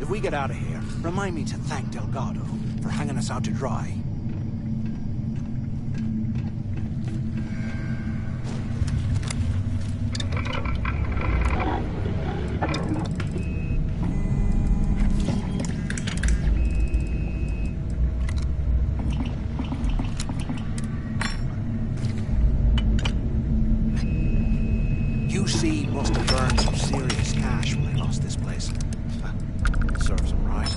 If we get out of here, remind me to thank Delgado for hanging us out to dry. UC must have burned some serious cash when they lost this place. Serves them right.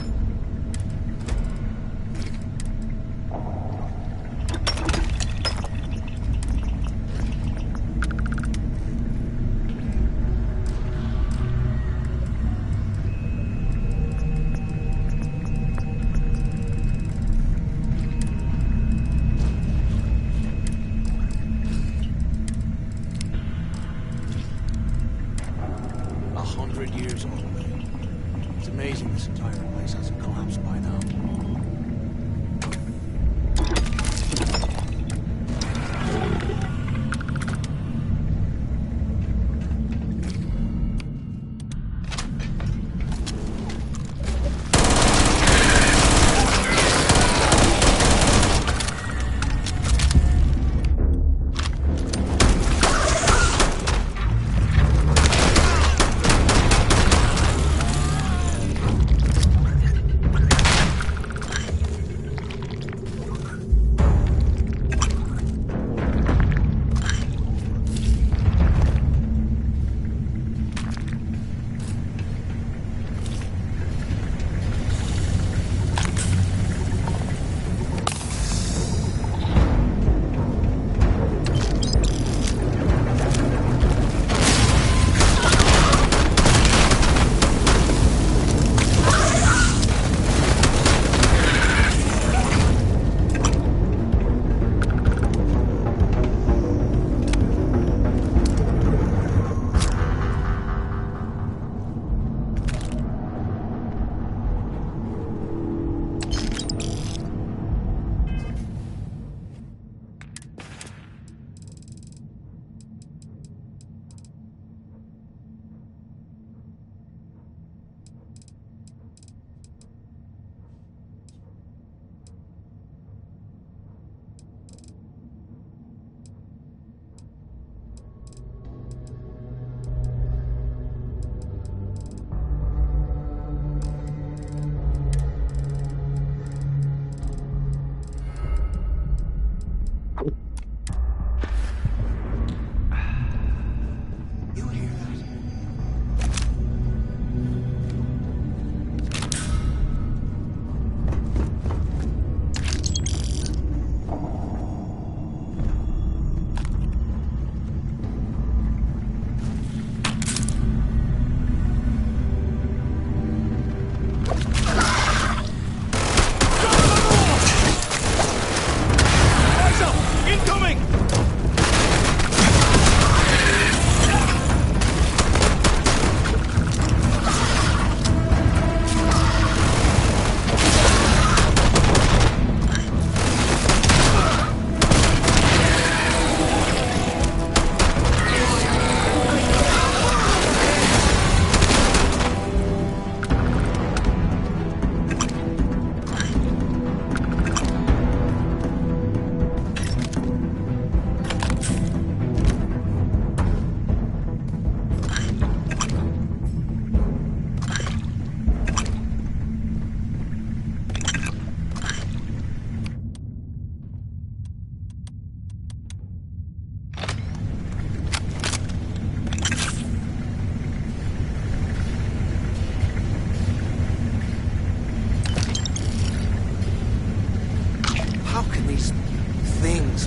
Years old. It's amazing this entire place hasn't collapsed by now.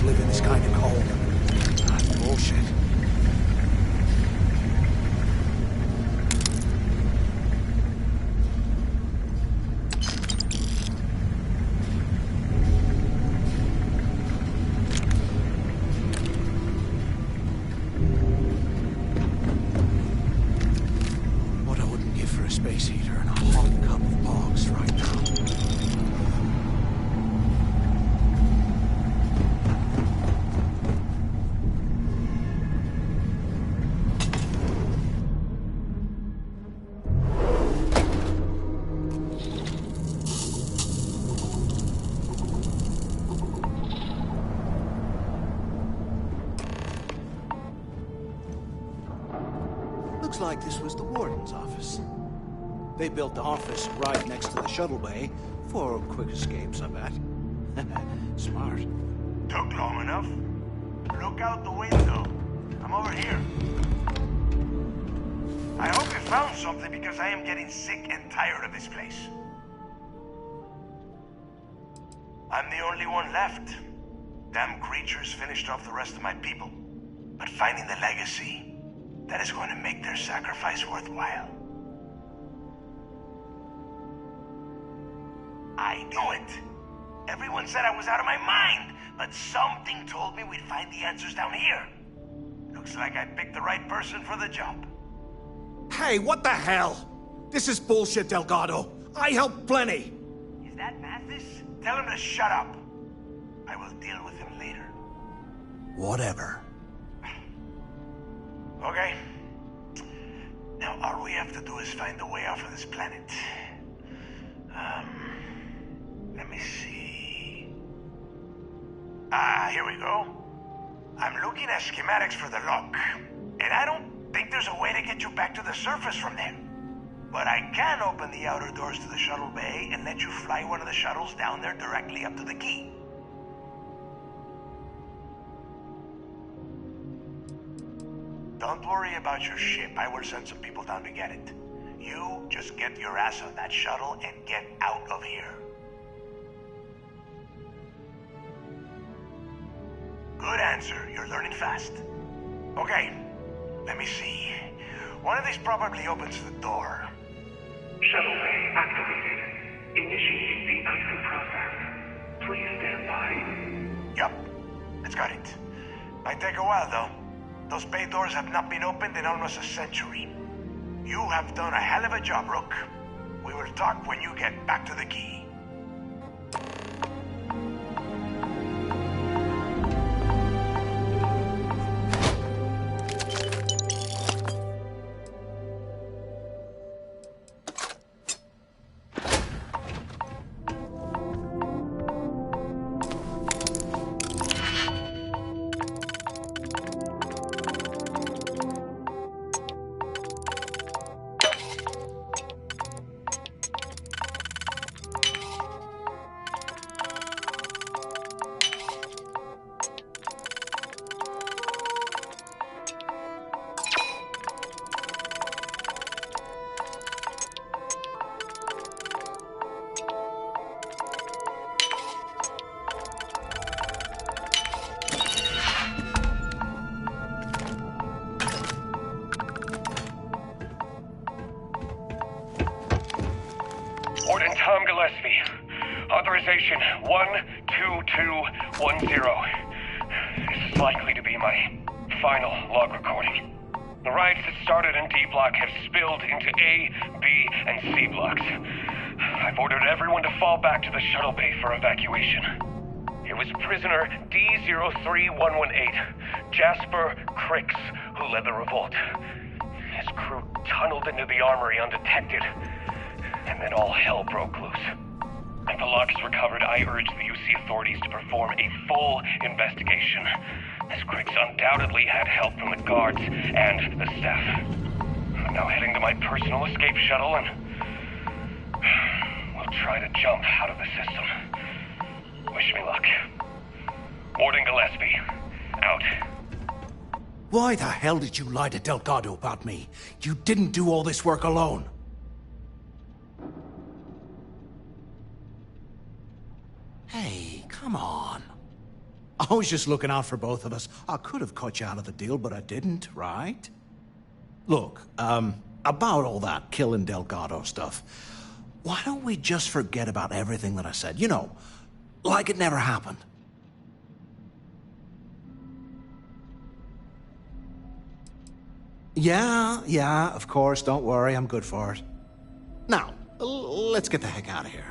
Live in this kind of cold. That's bullshit. What I wouldn't give for a space heater and a hot cup of box right now. like this was the warden's office. They built the office right next to the shuttle bay for quick escapes, I bet. Smart. Took long enough. Look out the window. I'm over here. I hope you found something because I am getting sick and tired of this place. I'm the only one left. Damn creatures finished off the rest of my people. But finding the legacy, that is going to make their sacrifice worthwhile. I knew it. Everyone said I was out of my mind, but something told me we'd find the answers down here. Looks like I picked the right person for the job. Hey, what the hell? This is bullshit, Delgado. I helped plenty. Is that Mathis? Tell him to shut up. I will deal with him later. Whatever. Okay. Now all we have to do is find a way off of this planet. Let me see. Here we go. I'm looking at schematics for the lock, and I don't think there's a way to get you back to the surface from there. But I can open the outer doors to the shuttle bay and let you fly one of the shuttles down there directly up to the key. Don't worry about your ship. I will send some people down to get it. You just get your ass on that shuttle and get out of here. Good answer. You're learning fast. Okay, let me see. One of these probably opens the door. Shuttle bay activated. Initiating the exit process. Please stand by. Yup, it's got it. Might take a while though. Those bay doors have not been opened in almost a century. You have done a hell of a job, Rook. We will talk when you get back to the key. Warden Tom Gillespie. Authorization 12210. This is likely to be my final log recording. The riots that started in D Block have spilled into A, B, and C blocks. I've ordered everyone to fall back to the shuttle bay for evacuation. It was prisoner D03118, Jasper Cricks, who led the revolt. His crew tunneled into the armory undetected, and then all hell broke loose. If the lock is recovered, I urge the UC authorities to perform a full investigation, as Cricks undoubtedly had help from the guards and the staff. I'm now heading to my personal escape shuttle, and we'll try to jump out of the system. Wish me luck. Warden Gillespie, out. Why the hell did you lie to Delgado about me? You didn't do all this work alone. Hey, come on. I was just looking out for both of us. I could have cut you out of the deal, but I didn't, right? Look, about all that killing Delgado stuff, why don't we just forget about everything that I said? You know, like it never happened. Yeah, of course, don't worry, I'm good for it. Now, let's get the heck out of here.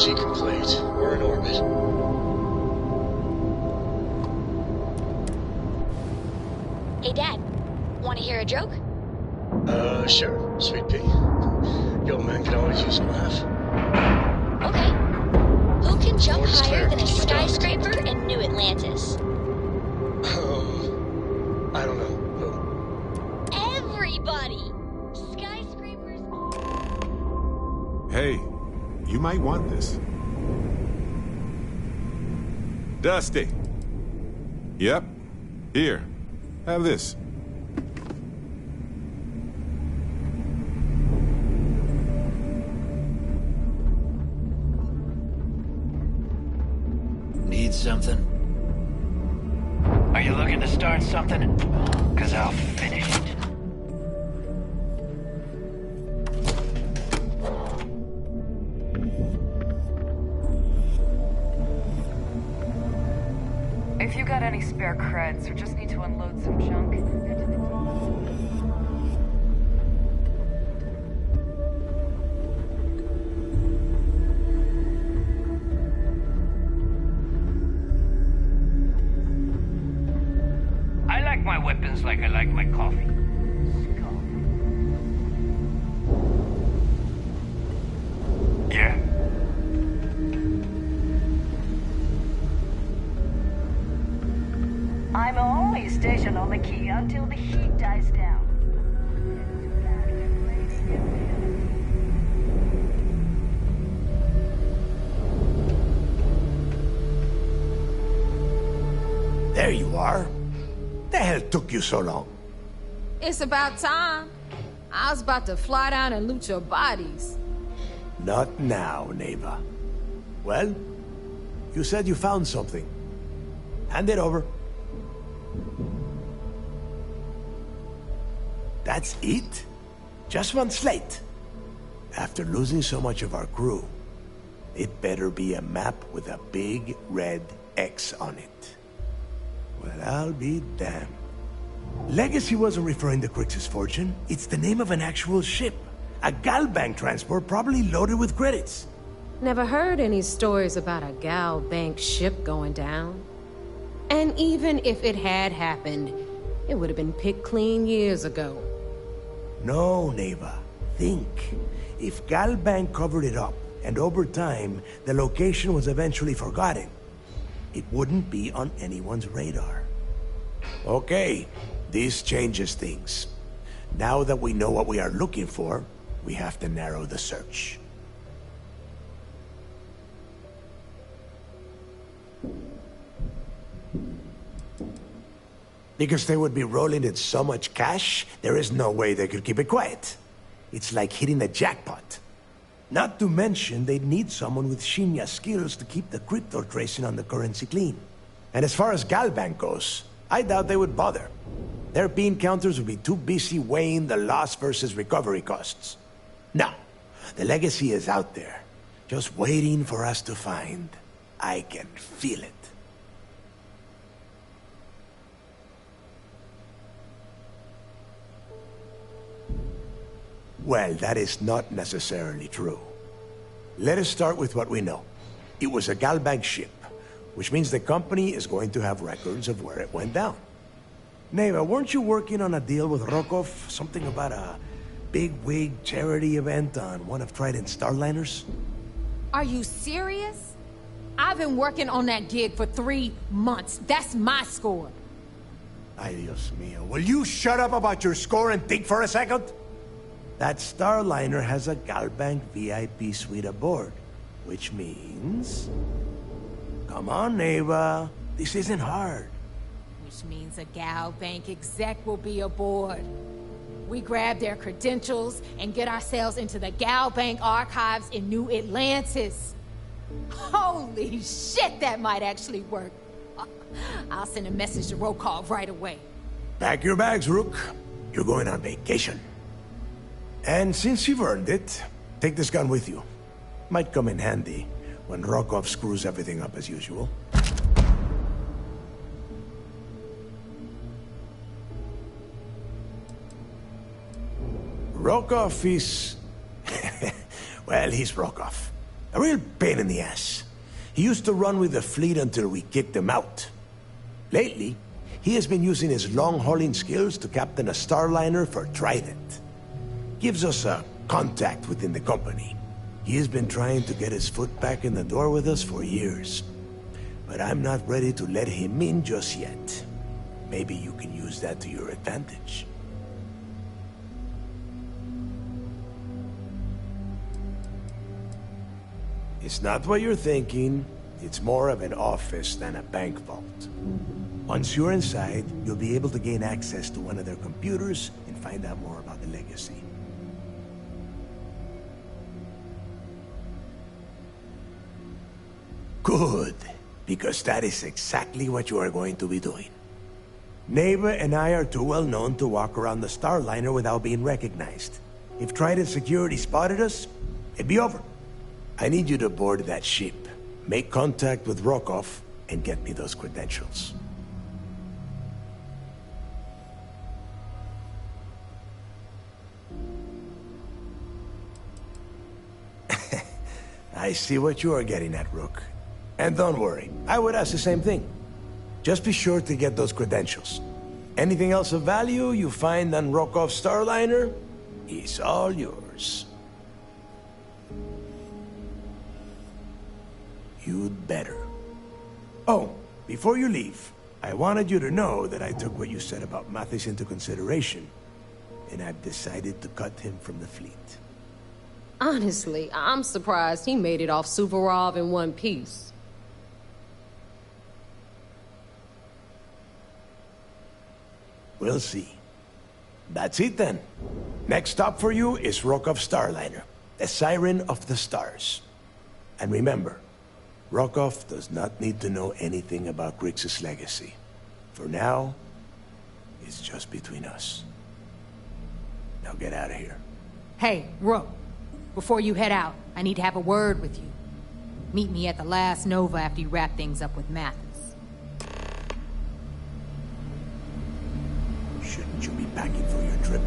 Energy complete. We're in orbit. Hey, Dad. Want to hear a joke? Sure, sweet pea. The old man can always use a laugh. Okay. Who can jump Orders higher clear. than a Keep it down. skyscraper in New Atlantis? I don't know. Who? Everybody! Skyscrapers... Hey, you might want this. Dusty. Yep. Here. Have this. Need something? Are you looking to start something? 'Cause I'll finish it. If you got any spare creds or just need to unload some junk, head to the... I like my weapons like I like my coffee. Yeah. I'm only stationed on the key until the heat dies down. There you are. The hell took you so long? It's about time. I was about to fly down and loot your bodies. Not now, neighbor. Well, you said you found something. Hand it over. That's it? Just one slate? After losing so much of our crew, it better be a map with a big red X on it. Well, I'll be damned. Legacy wasn't referring to Crix's fortune. It's the name of an actual ship. A Galbank transport probably loaded with credits. Never heard any stories about a Gal Bank ship going down. And even if it had happened, it would have been picked clean years ago. No, neighbor. Think. If Galbank covered it up, and over time, the location was eventually forgotten, it wouldn't be on anyone's radar. Okay, this changes things. Now that we know what we are looking for, we have to narrow the search. Because they would be rolling in so much cash, there is no way they could keep it quiet. It's like hitting a jackpot. Not to mention, they'd need someone with Shinya skills to keep the crypto tracing on the currency clean. And as far as Galbank goes, I doubt they would bother. Their bean counters would be too busy weighing the loss versus recovery costs. No, the legacy is out there, just waiting for us to find. I can feel it. Well, that is not necessarily true. Let us start with what we know. It was a Galbank ship, which means the company is going to have records of where it went down. Neva, weren't you working on a deal with Rokov? Something about a big-wig charity event on one of Trident's Starliners? Are you serious? I've been working on that gig for 3 months. That's my score. Ay, Dios mío. Will you shut up about your score and think for a second? That Starliner has a Galbank VIP suite aboard, which means... Come on, Neva. This isn't hard. Which means a Gal Bank exec will be aboard. We grab their credentials and get ourselves into the Gal Bank archives in New Atlantis. Holy shit, that might actually work. I'll send a message to Rokov right away. Pack your bags, Rook. You're going on vacation. And since you've earned it, take this gun with you. Might come in handy when Rokov screws everything up as usual. Rokov is... well, he's Rokov. A real pain in the ass. He used to run with the fleet until we kicked him out. Lately, he has been using his long-hauling skills to captain a starliner for Trident. Gives us a contact within the company. He has been trying to get his foot back in the door with us for years. But I'm not ready to let him in just yet. Maybe you can use that to your advantage. It's not what you're thinking. It's more of an office than a bank vault. Once you're inside, you'll be able to gain access to one of their computers and find out more about the legacy. Good, because that is exactly what you are going to be doing. Neva and I are too well known to walk around the Starliner without being recognized. If Trident security spotted us, it'd be over. I need you to board that ship, make contact with Rokov, and get me those credentials. I see what you are getting at, Rook. And don't worry, I would ask the same thing. Just be sure to get those credentials. Anything else of value you find on Rokov's Starliner is all yours. You'd better. Oh, before you leave, I wanted you to know that I took what you said about Mathis into consideration, and I've decided to cut him from the fleet. Honestly, I'm surprised he made it off Suvorov in one piece. We'll see. That's it then. Next stop for you is Rokov Starliner, the Siren of the Stars. And remember, Rokov does not need to know anything about Grixis' legacy. For now, it's just between us. Now get out of here. Hey, Rook. Before you head out, I need to have a word with you. Meet me at the last Nova after you wrap things up with Mathis. Shouldn't you be packing for your trip?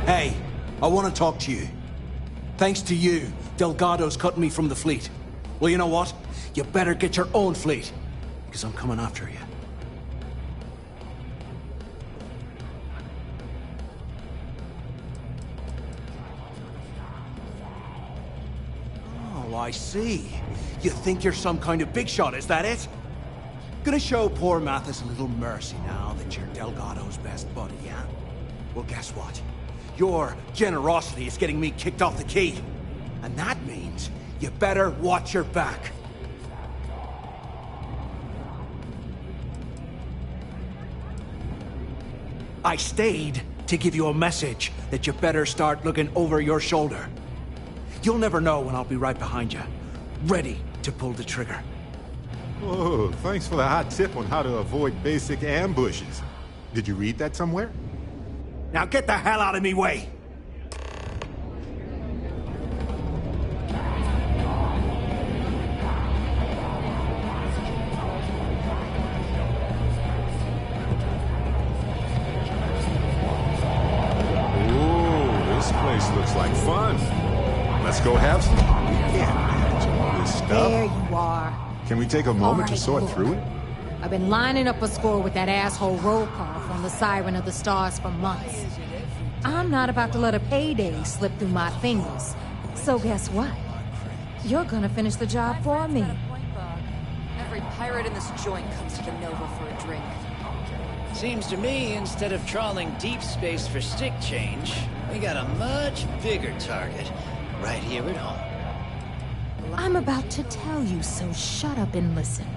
Hey, I want to talk to you. Thanks to you, Delgado's cutting me from the fleet. Well, you know what? You better get your own fleet, because I'm coming after you. Oh, I see. You think you're some kind of big shot, is that it? Gonna show poor Mathis a little mercy now that you're Delgado's best buddy, yeah? Well, guess what? Your generosity is getting me kicked off the key. And that means you better watch your back. I stayed to give you a message that you better start looking over your shoulder. You'll never know when I'll be right behind you, ready to pull the trigger. Oh, thanks for the hot tip on how to avoid basic ambushes. Did you read that somewhere? Now get the hell out of me way! Ooh, this place looks like fun. Let's go have some. We can't manage all this stuff. There you are. Can we take a moment to sort through it? I've been lining up a score with that asshole Rokov on the Siren of the Stars for months. I'm not about to let a payday slip through my fingers. So guess what? you're gonna finish the job for me. Every pirate in this joint comes to the Nova for a drink. Seems to me, instead of trawling deep space for stick change, we got a much bigger target right here at home. I'm about to tell you, so shut up and listen.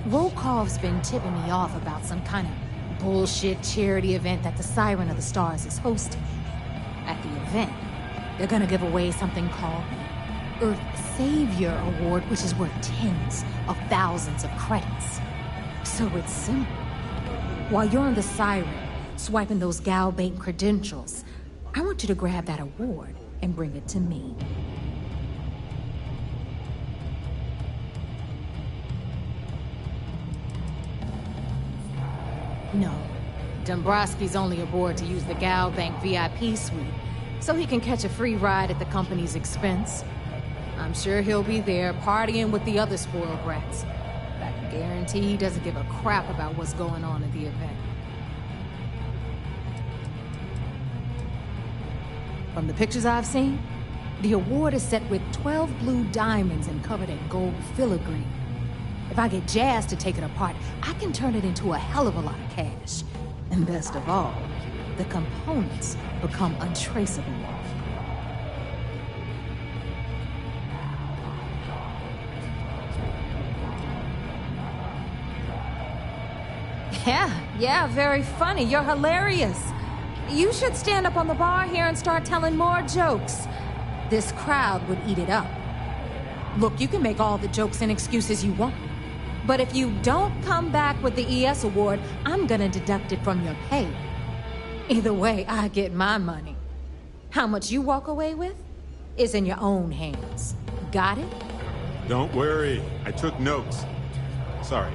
Rokov's been tipping me off about some kind of bullshit charity event that the Siren of the Stars is hosting. At the event, they're gonna give away something called the Earth Savior Award, which is worth tens of thousands of credits. So it's simple. While you're on the Siren, swiping those Galbank credentials, I want you to grab that award and bring it to me. No, Dombrowski's only aboard to use the Galbank VIP suite, so he can catch a free ride at the company's expense. I'm sure he'll be there partying with the other spoiled brats. I can guarantee he doesn't give a crap about what's going on at the event. From the pictures I've seen, the award is set with 12 blue diamonds and covered in gold filigree. If I get Jazz to take it apart, I can turn it into a hell of a lot of cash. And best of all, the components become untraceable. Yeah, very funny. You're hilarious. You should stand up on the bar here and start telling more jokes. This crowd would eat it up. Look, you can make all the jokes and excuses you want. But if you don't come back with the ES award, I'm gonna deduct it from your pay. Either way, I get my money. How much you walk away with is in your own hands. Got it? Don't worry. I took notes. Sorry.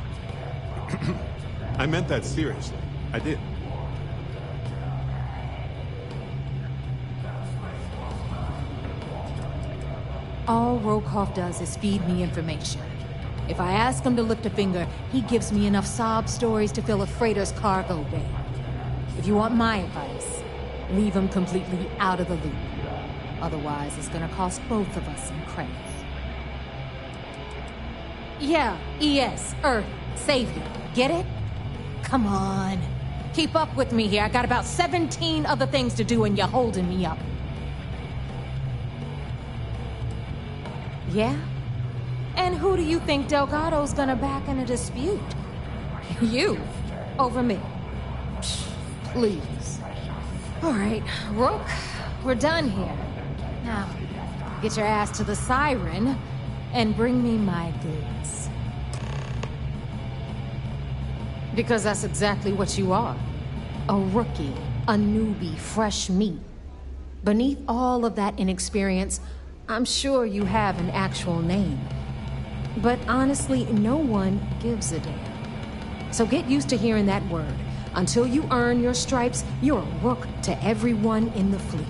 I meant that seriously. I did. All Rokov does is feed me information. If I ask him to lift a finger, he gives me enough sob stories to fill a freighter's cargo bay. If you want my advice, leave him completely out of the loop. Otherwise, it's gonna cost both of us some credits. Yeah, ES, Earth, safety. Get it? Come on. Keep up with me here. I got about 17 other things to do and you're holding me up. Yeah? And who do you think Delgado's gonna back in a dispute? You, over me. Psh, please. All right, Rook, we're done here. Now, get your ass to the Siren and bring me my goods. Because that's exactly what you are. A rookie, a newbie, fresh meat. Beneath all of that inexperience, I'm sure you have an actual name. But honestly, no one gives a damn. So get used to hearing that word. Until you earn your stripes, you're a rook to everyone in the fleet.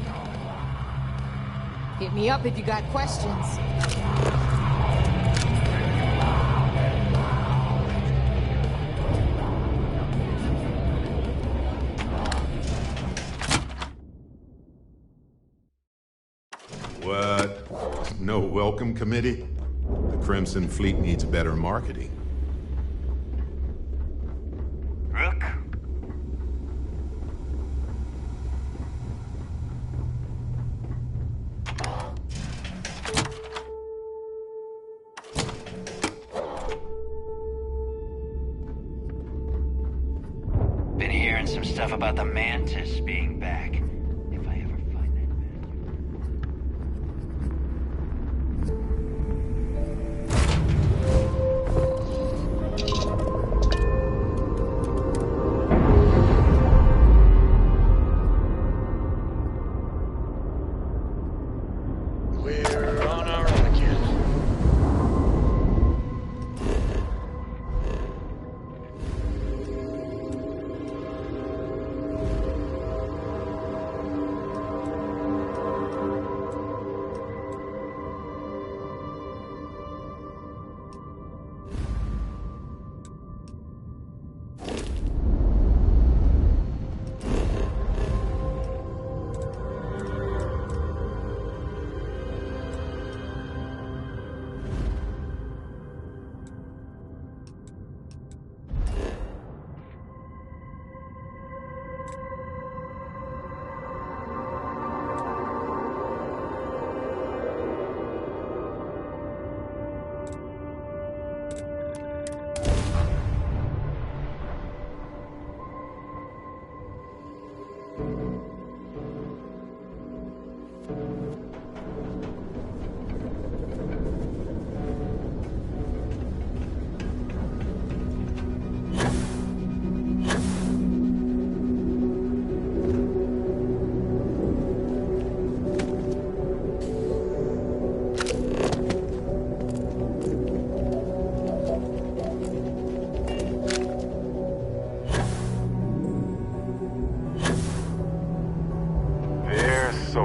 Hit me up if you got questions. What? No welcome committee? The Crimson Fleet needs better marketing. Rook? Been hearing some stuff about the Mantis being back. If I ever find that We're on our own again.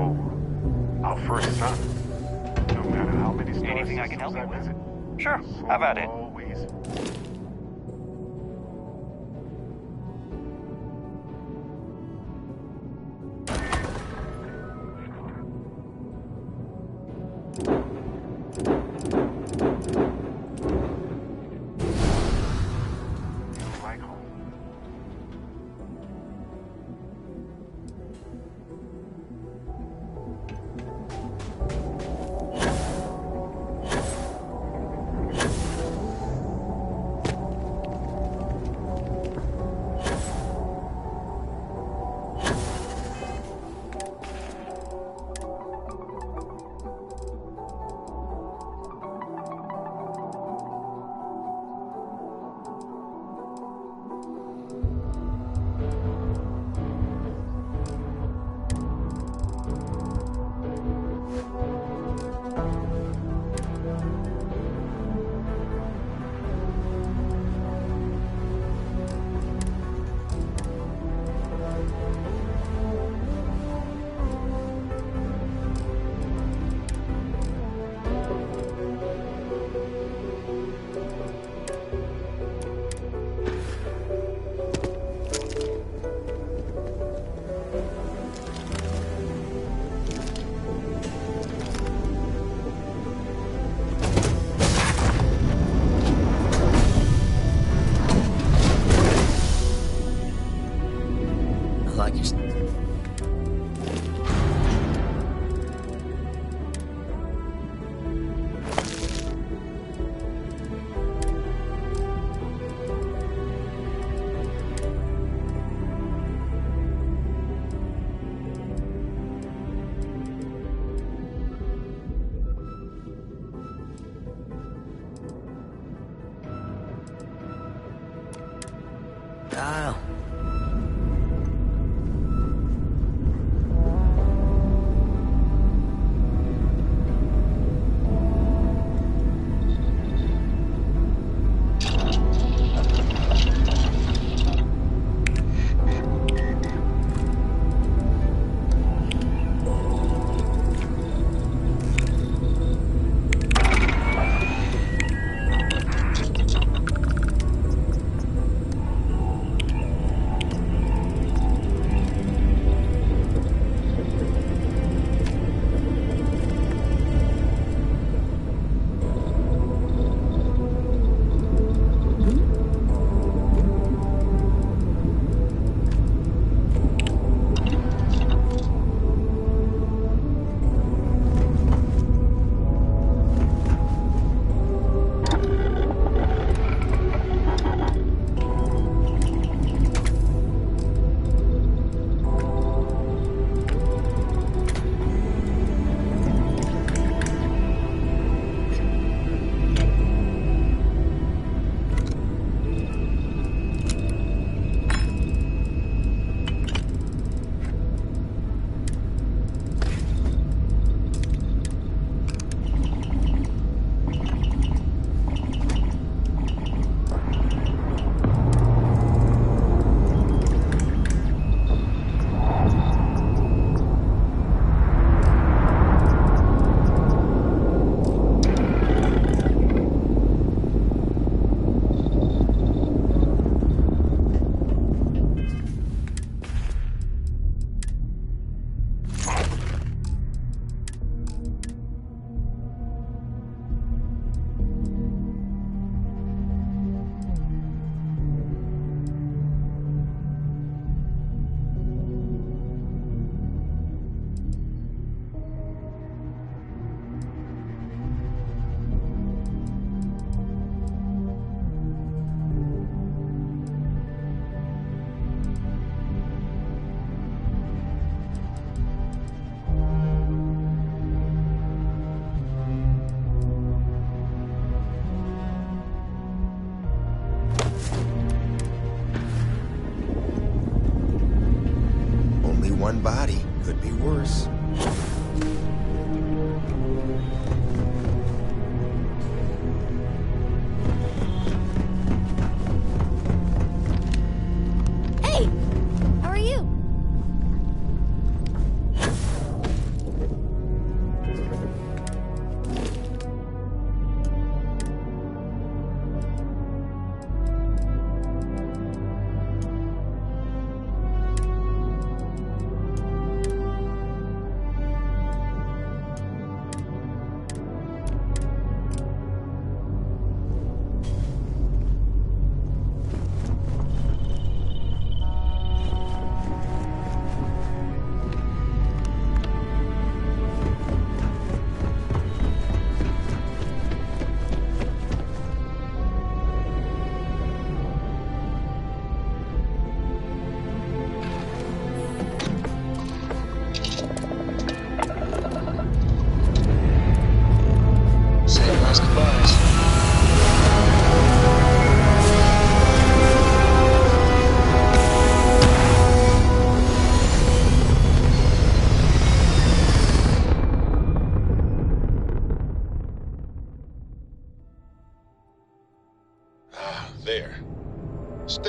So, our first son. No matter how many stars Anything I can help you with? visit, Sure, how about it? always. Feels like home. I like your... Kyle.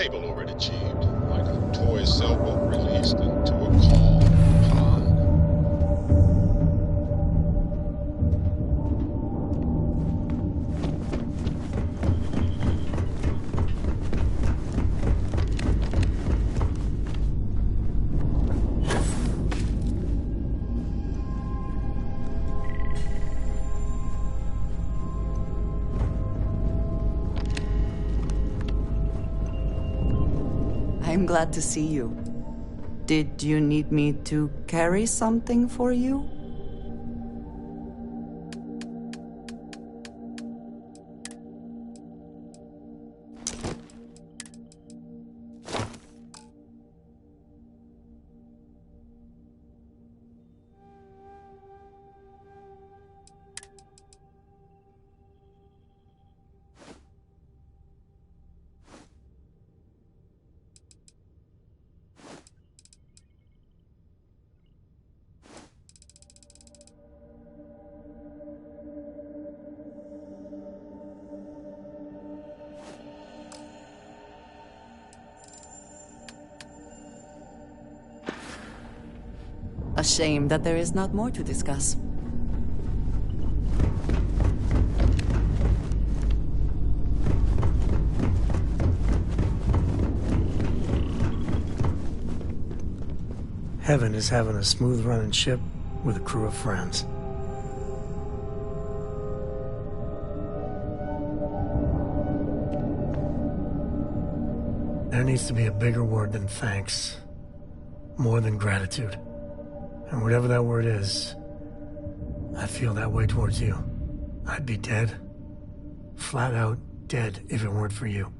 stable over at Achieved, like a toy sailboat released into a calm pond. I'm glad to see you. Did you need me to carry something for you? A shame that there is not more to discuss. Heaven is having a smooth-running ship with a crew of friends. There needs to be a bigger word than thanks. More than gratitude. And whatever that word is, I feel that way towards you. I'd be dead. Flat out dead if it weren't for you.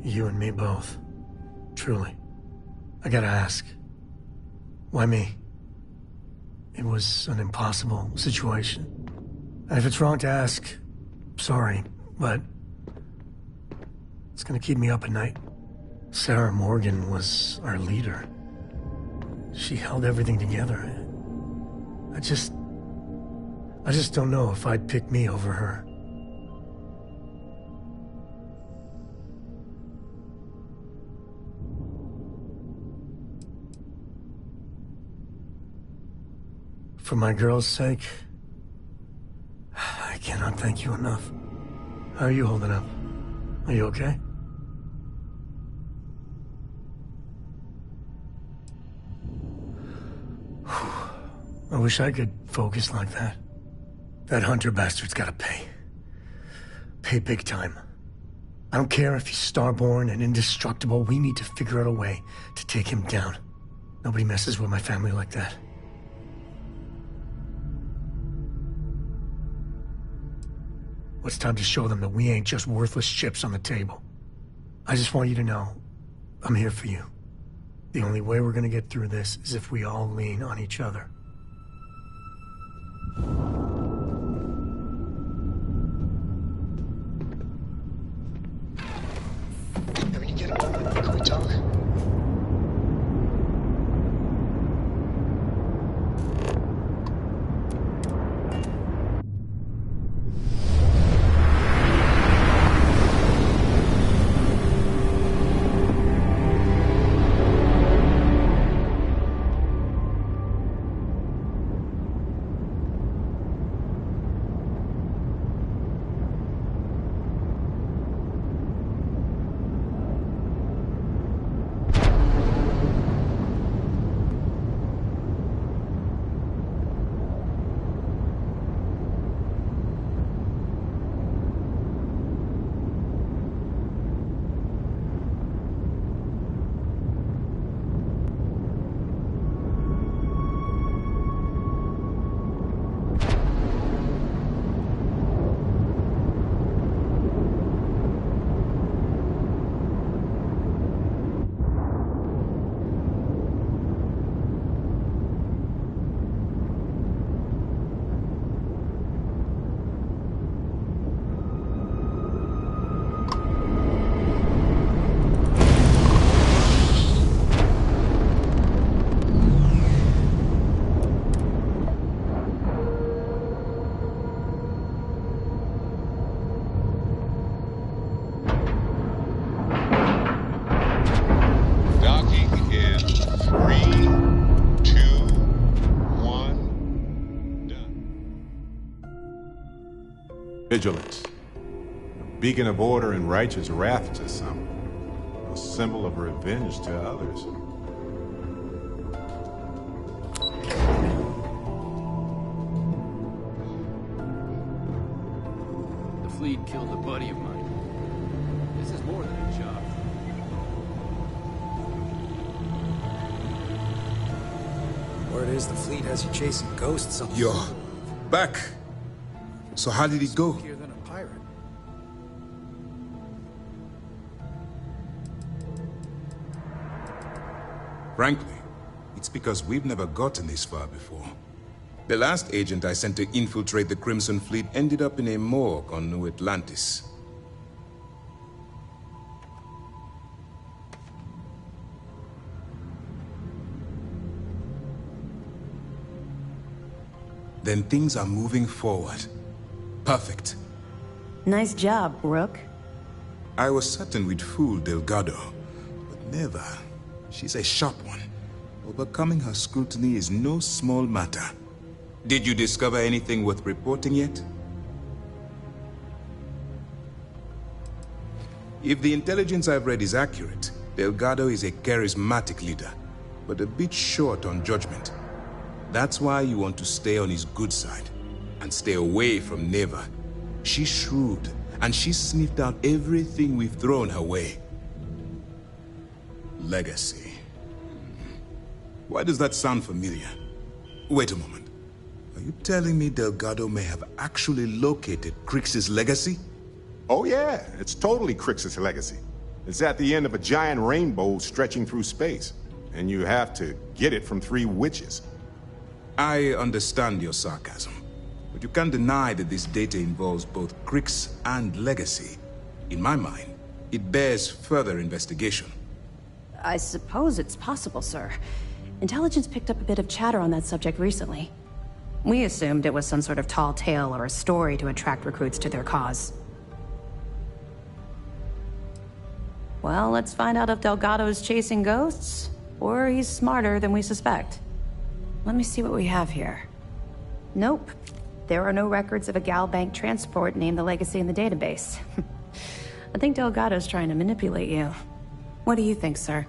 You and me both. Truly. I gotta ask. Why me? It was an impossible situation. And if it's wrong to ask, sorry, but it's gonna keep me up at night. Sarah Morgan was our leader. She held everything together. I just don't know if I'd pick me over her. For my girl's sake, I cannot thank you enough. How are you holding up? Are you okay? I wish I could focus like that. That Hunter bastard's gotta pay. Pay big time. I don't care if he's starborn and indestructible. We need to figure out a way to take him down. Nobody messes with my family like that. It's time to show them that we ain't just worthless chips on the table. I just want you to know, I'm here for you. The only way we're gonna get through this is if we all lean on each other. Can we get a moment? Can we talk? vigilance. A beacon of order and righteous wrath to some. A symbol of revenge to others. The fleet killed a buddy of mine. This is more than a job. Word is the fleet has you chasing ghosts up. You're back. So how did it go? Spookier than a pirate. Frankly, it's because we've never gotten this far before. The last agent I sent to infiltrate the Crimson Fleet ended up in a morgue on New Atlantis. Then things are moving forward. Perfect. Nice job, Rook. I was certain we'd fool Delgado, but never. She's a sharp one. Overcoming her scrutiny is no small matter. Did you discover anything worth reporting yet? If the intelligence I've read is accurate, Delgado is a charismatic leader, but a bit short on judgment. That's why you want to stay on his good side, and stay away from Neva. She's shrewd, and she's sniffed out everything we've thrown her way. Legacy. Why does that sound familiar? Wait a moment. Are you telling me Delgado may have actually located Crix's legacy? Oh yeah, it's totally Crix's legacy. It's at the end of a giant rainbow stretching through space, and you have to get it from 3 witches. I understand your sarcasm, but you can't deny that this data involves both Crix and legacy. In my mind, it bears further investigation. I suppose it's possible, sir. Intelligence picked up a bit of chatter on that subject recently. We assumed it was some sort of tall tale or a story to attract recruits to their cause. Well, let's find out if Delgado's chasing ghosts, or he's smarter than we suspect. Let me see what we have here. Nope. There are no records of a Galbank transport named the Legacy in the database. I think Delgado's trying to manipulate you. What do you think, sir?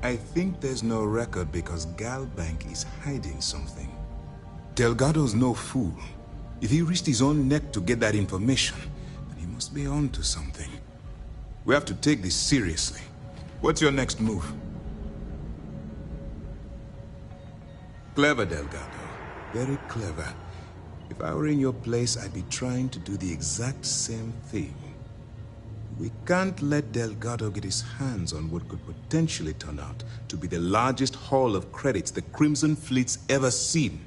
I think there's no record because Galbank is hiding something. Delgado's no fool. If he risked his own neck to get that information, then he must be on to something. We have to take this seriously. What's your next move? Clever, Delgado. Very clever. If I were in your place, I'd be trying to do the exact same thing. We can't let Delgado get his hands on what could potentially turn out to be the largest haul of credits the Crimson Fleet's ever seen.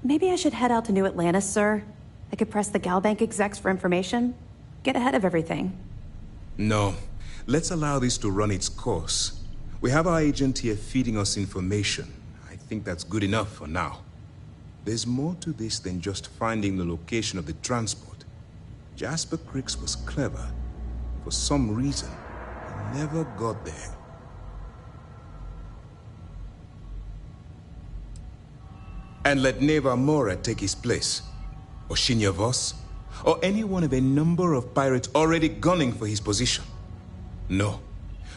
Maybe I should head out to New Atlantis, sir. I could press the Galbank execs for information. Get ahead of everything. No. Let's allow this to run its course. We have our agent here feeding us information. I think that's good enough for now. There's more to this than just finding the location of the transport. Jasper Crix was clever. For some reason, he never got there. And let Neva Mora take his place. Or Shinya Voss. Or any one of a number of pirates already gunning for his position. No.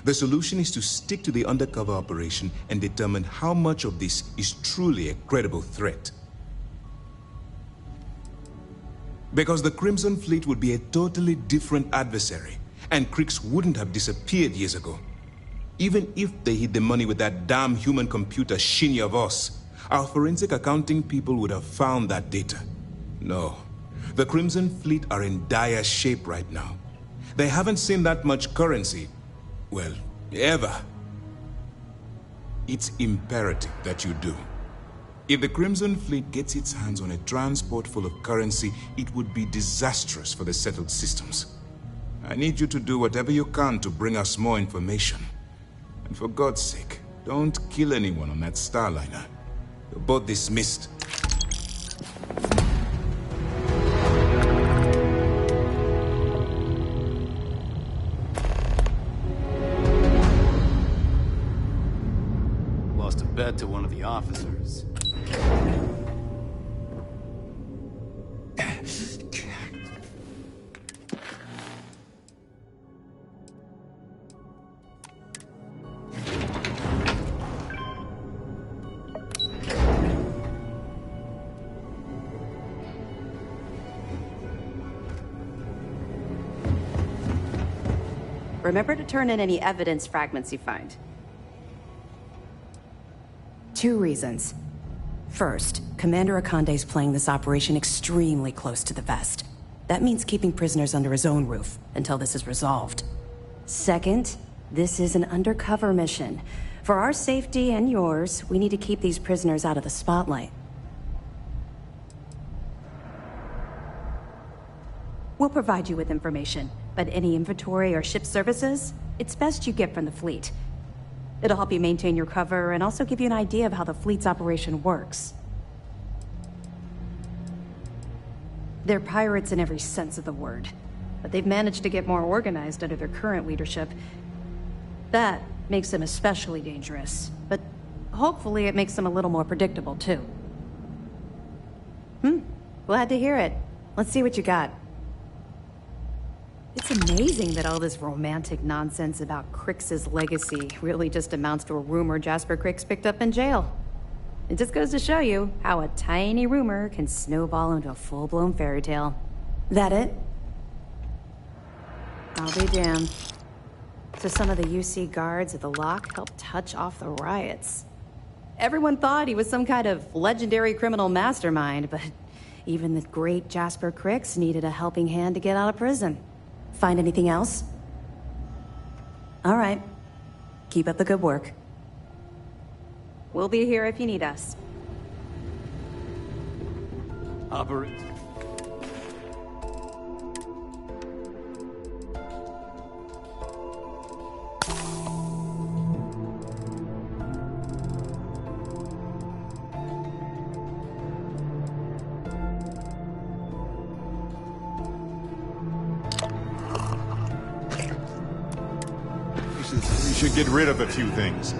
The solution is to stick to the undercover operation and determine how much of this is truly a credible threat. Because the Crimson Fleet would be a totally different adversary, and Crix wouldn't have disappeared years ago. Even if they hid the money with that damn human computer Shinya Voss, our forensic accounting people would have found that data. No. The Crimson Fleet are in dire shape right now. They haven't seen that much currency. Well, ever. It's imperative that you do. If the Crimson Fleet gets its hands on a transport full of currency, it would be disastrous for the settled systems. I need you to do whatever you can to bring us more information. And for God's sake, don't kill anyone on that Starliner. You're both dismissed. Lost a bet to one of the officers. remember to turn in any evidence fragments you find. 2 reasons. First, Commander Akande's playing this operation extremely close to the vest. That means keeping prisoners under his own roof until this is resolved. Second, this is an undercover mission. For our safety and yours, we need to keep these prisoners out of the spotlight. We'll provide you with information, but any inventory or ship services, it's best you get from the fleet. It'll help you maintain your cover and also give you an idea of how the fleet's operation works. They're pirates in every sense of the word, but they've managed to get more organized under their current leadership. That makes them especially dangerous, but hopefully it makes them a little more predictable too. Glad to hear it. Let's see what you got. It's amazing that all this romantic nonsense about Crix's legacy really just amounts to a rumor Jasper Crix picked up in jail. It just goes to show you how a tiny rumor can snowball into a full-blown fairy tale. That it? I'll be damned. So some of the UC guards at the lock helped touch off the riots. Everyone thought he was some kind of legendary criminal mastermind, but even the great Jasper Crix needed a helping hand to get out of prison. Find anything else? All right. Keep up the good work. We'll be here if you need us. Operate. We should get rid of a few things.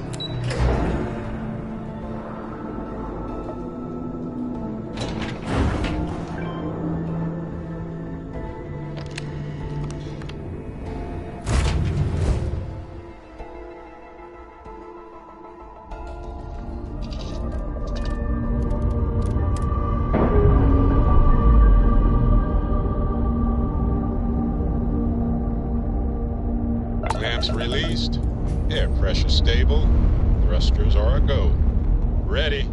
Clamps released. Air pressure stable. Thrusters are a go. Ready.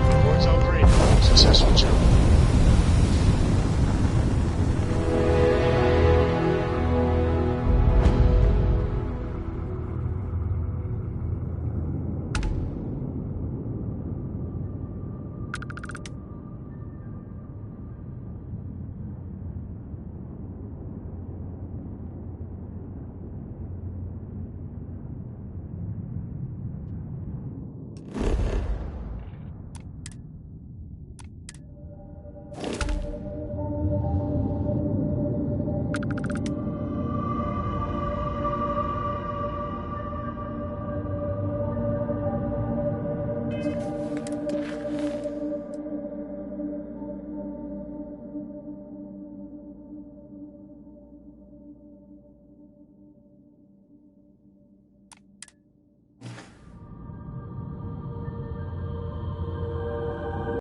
Reports on green. Successful jump.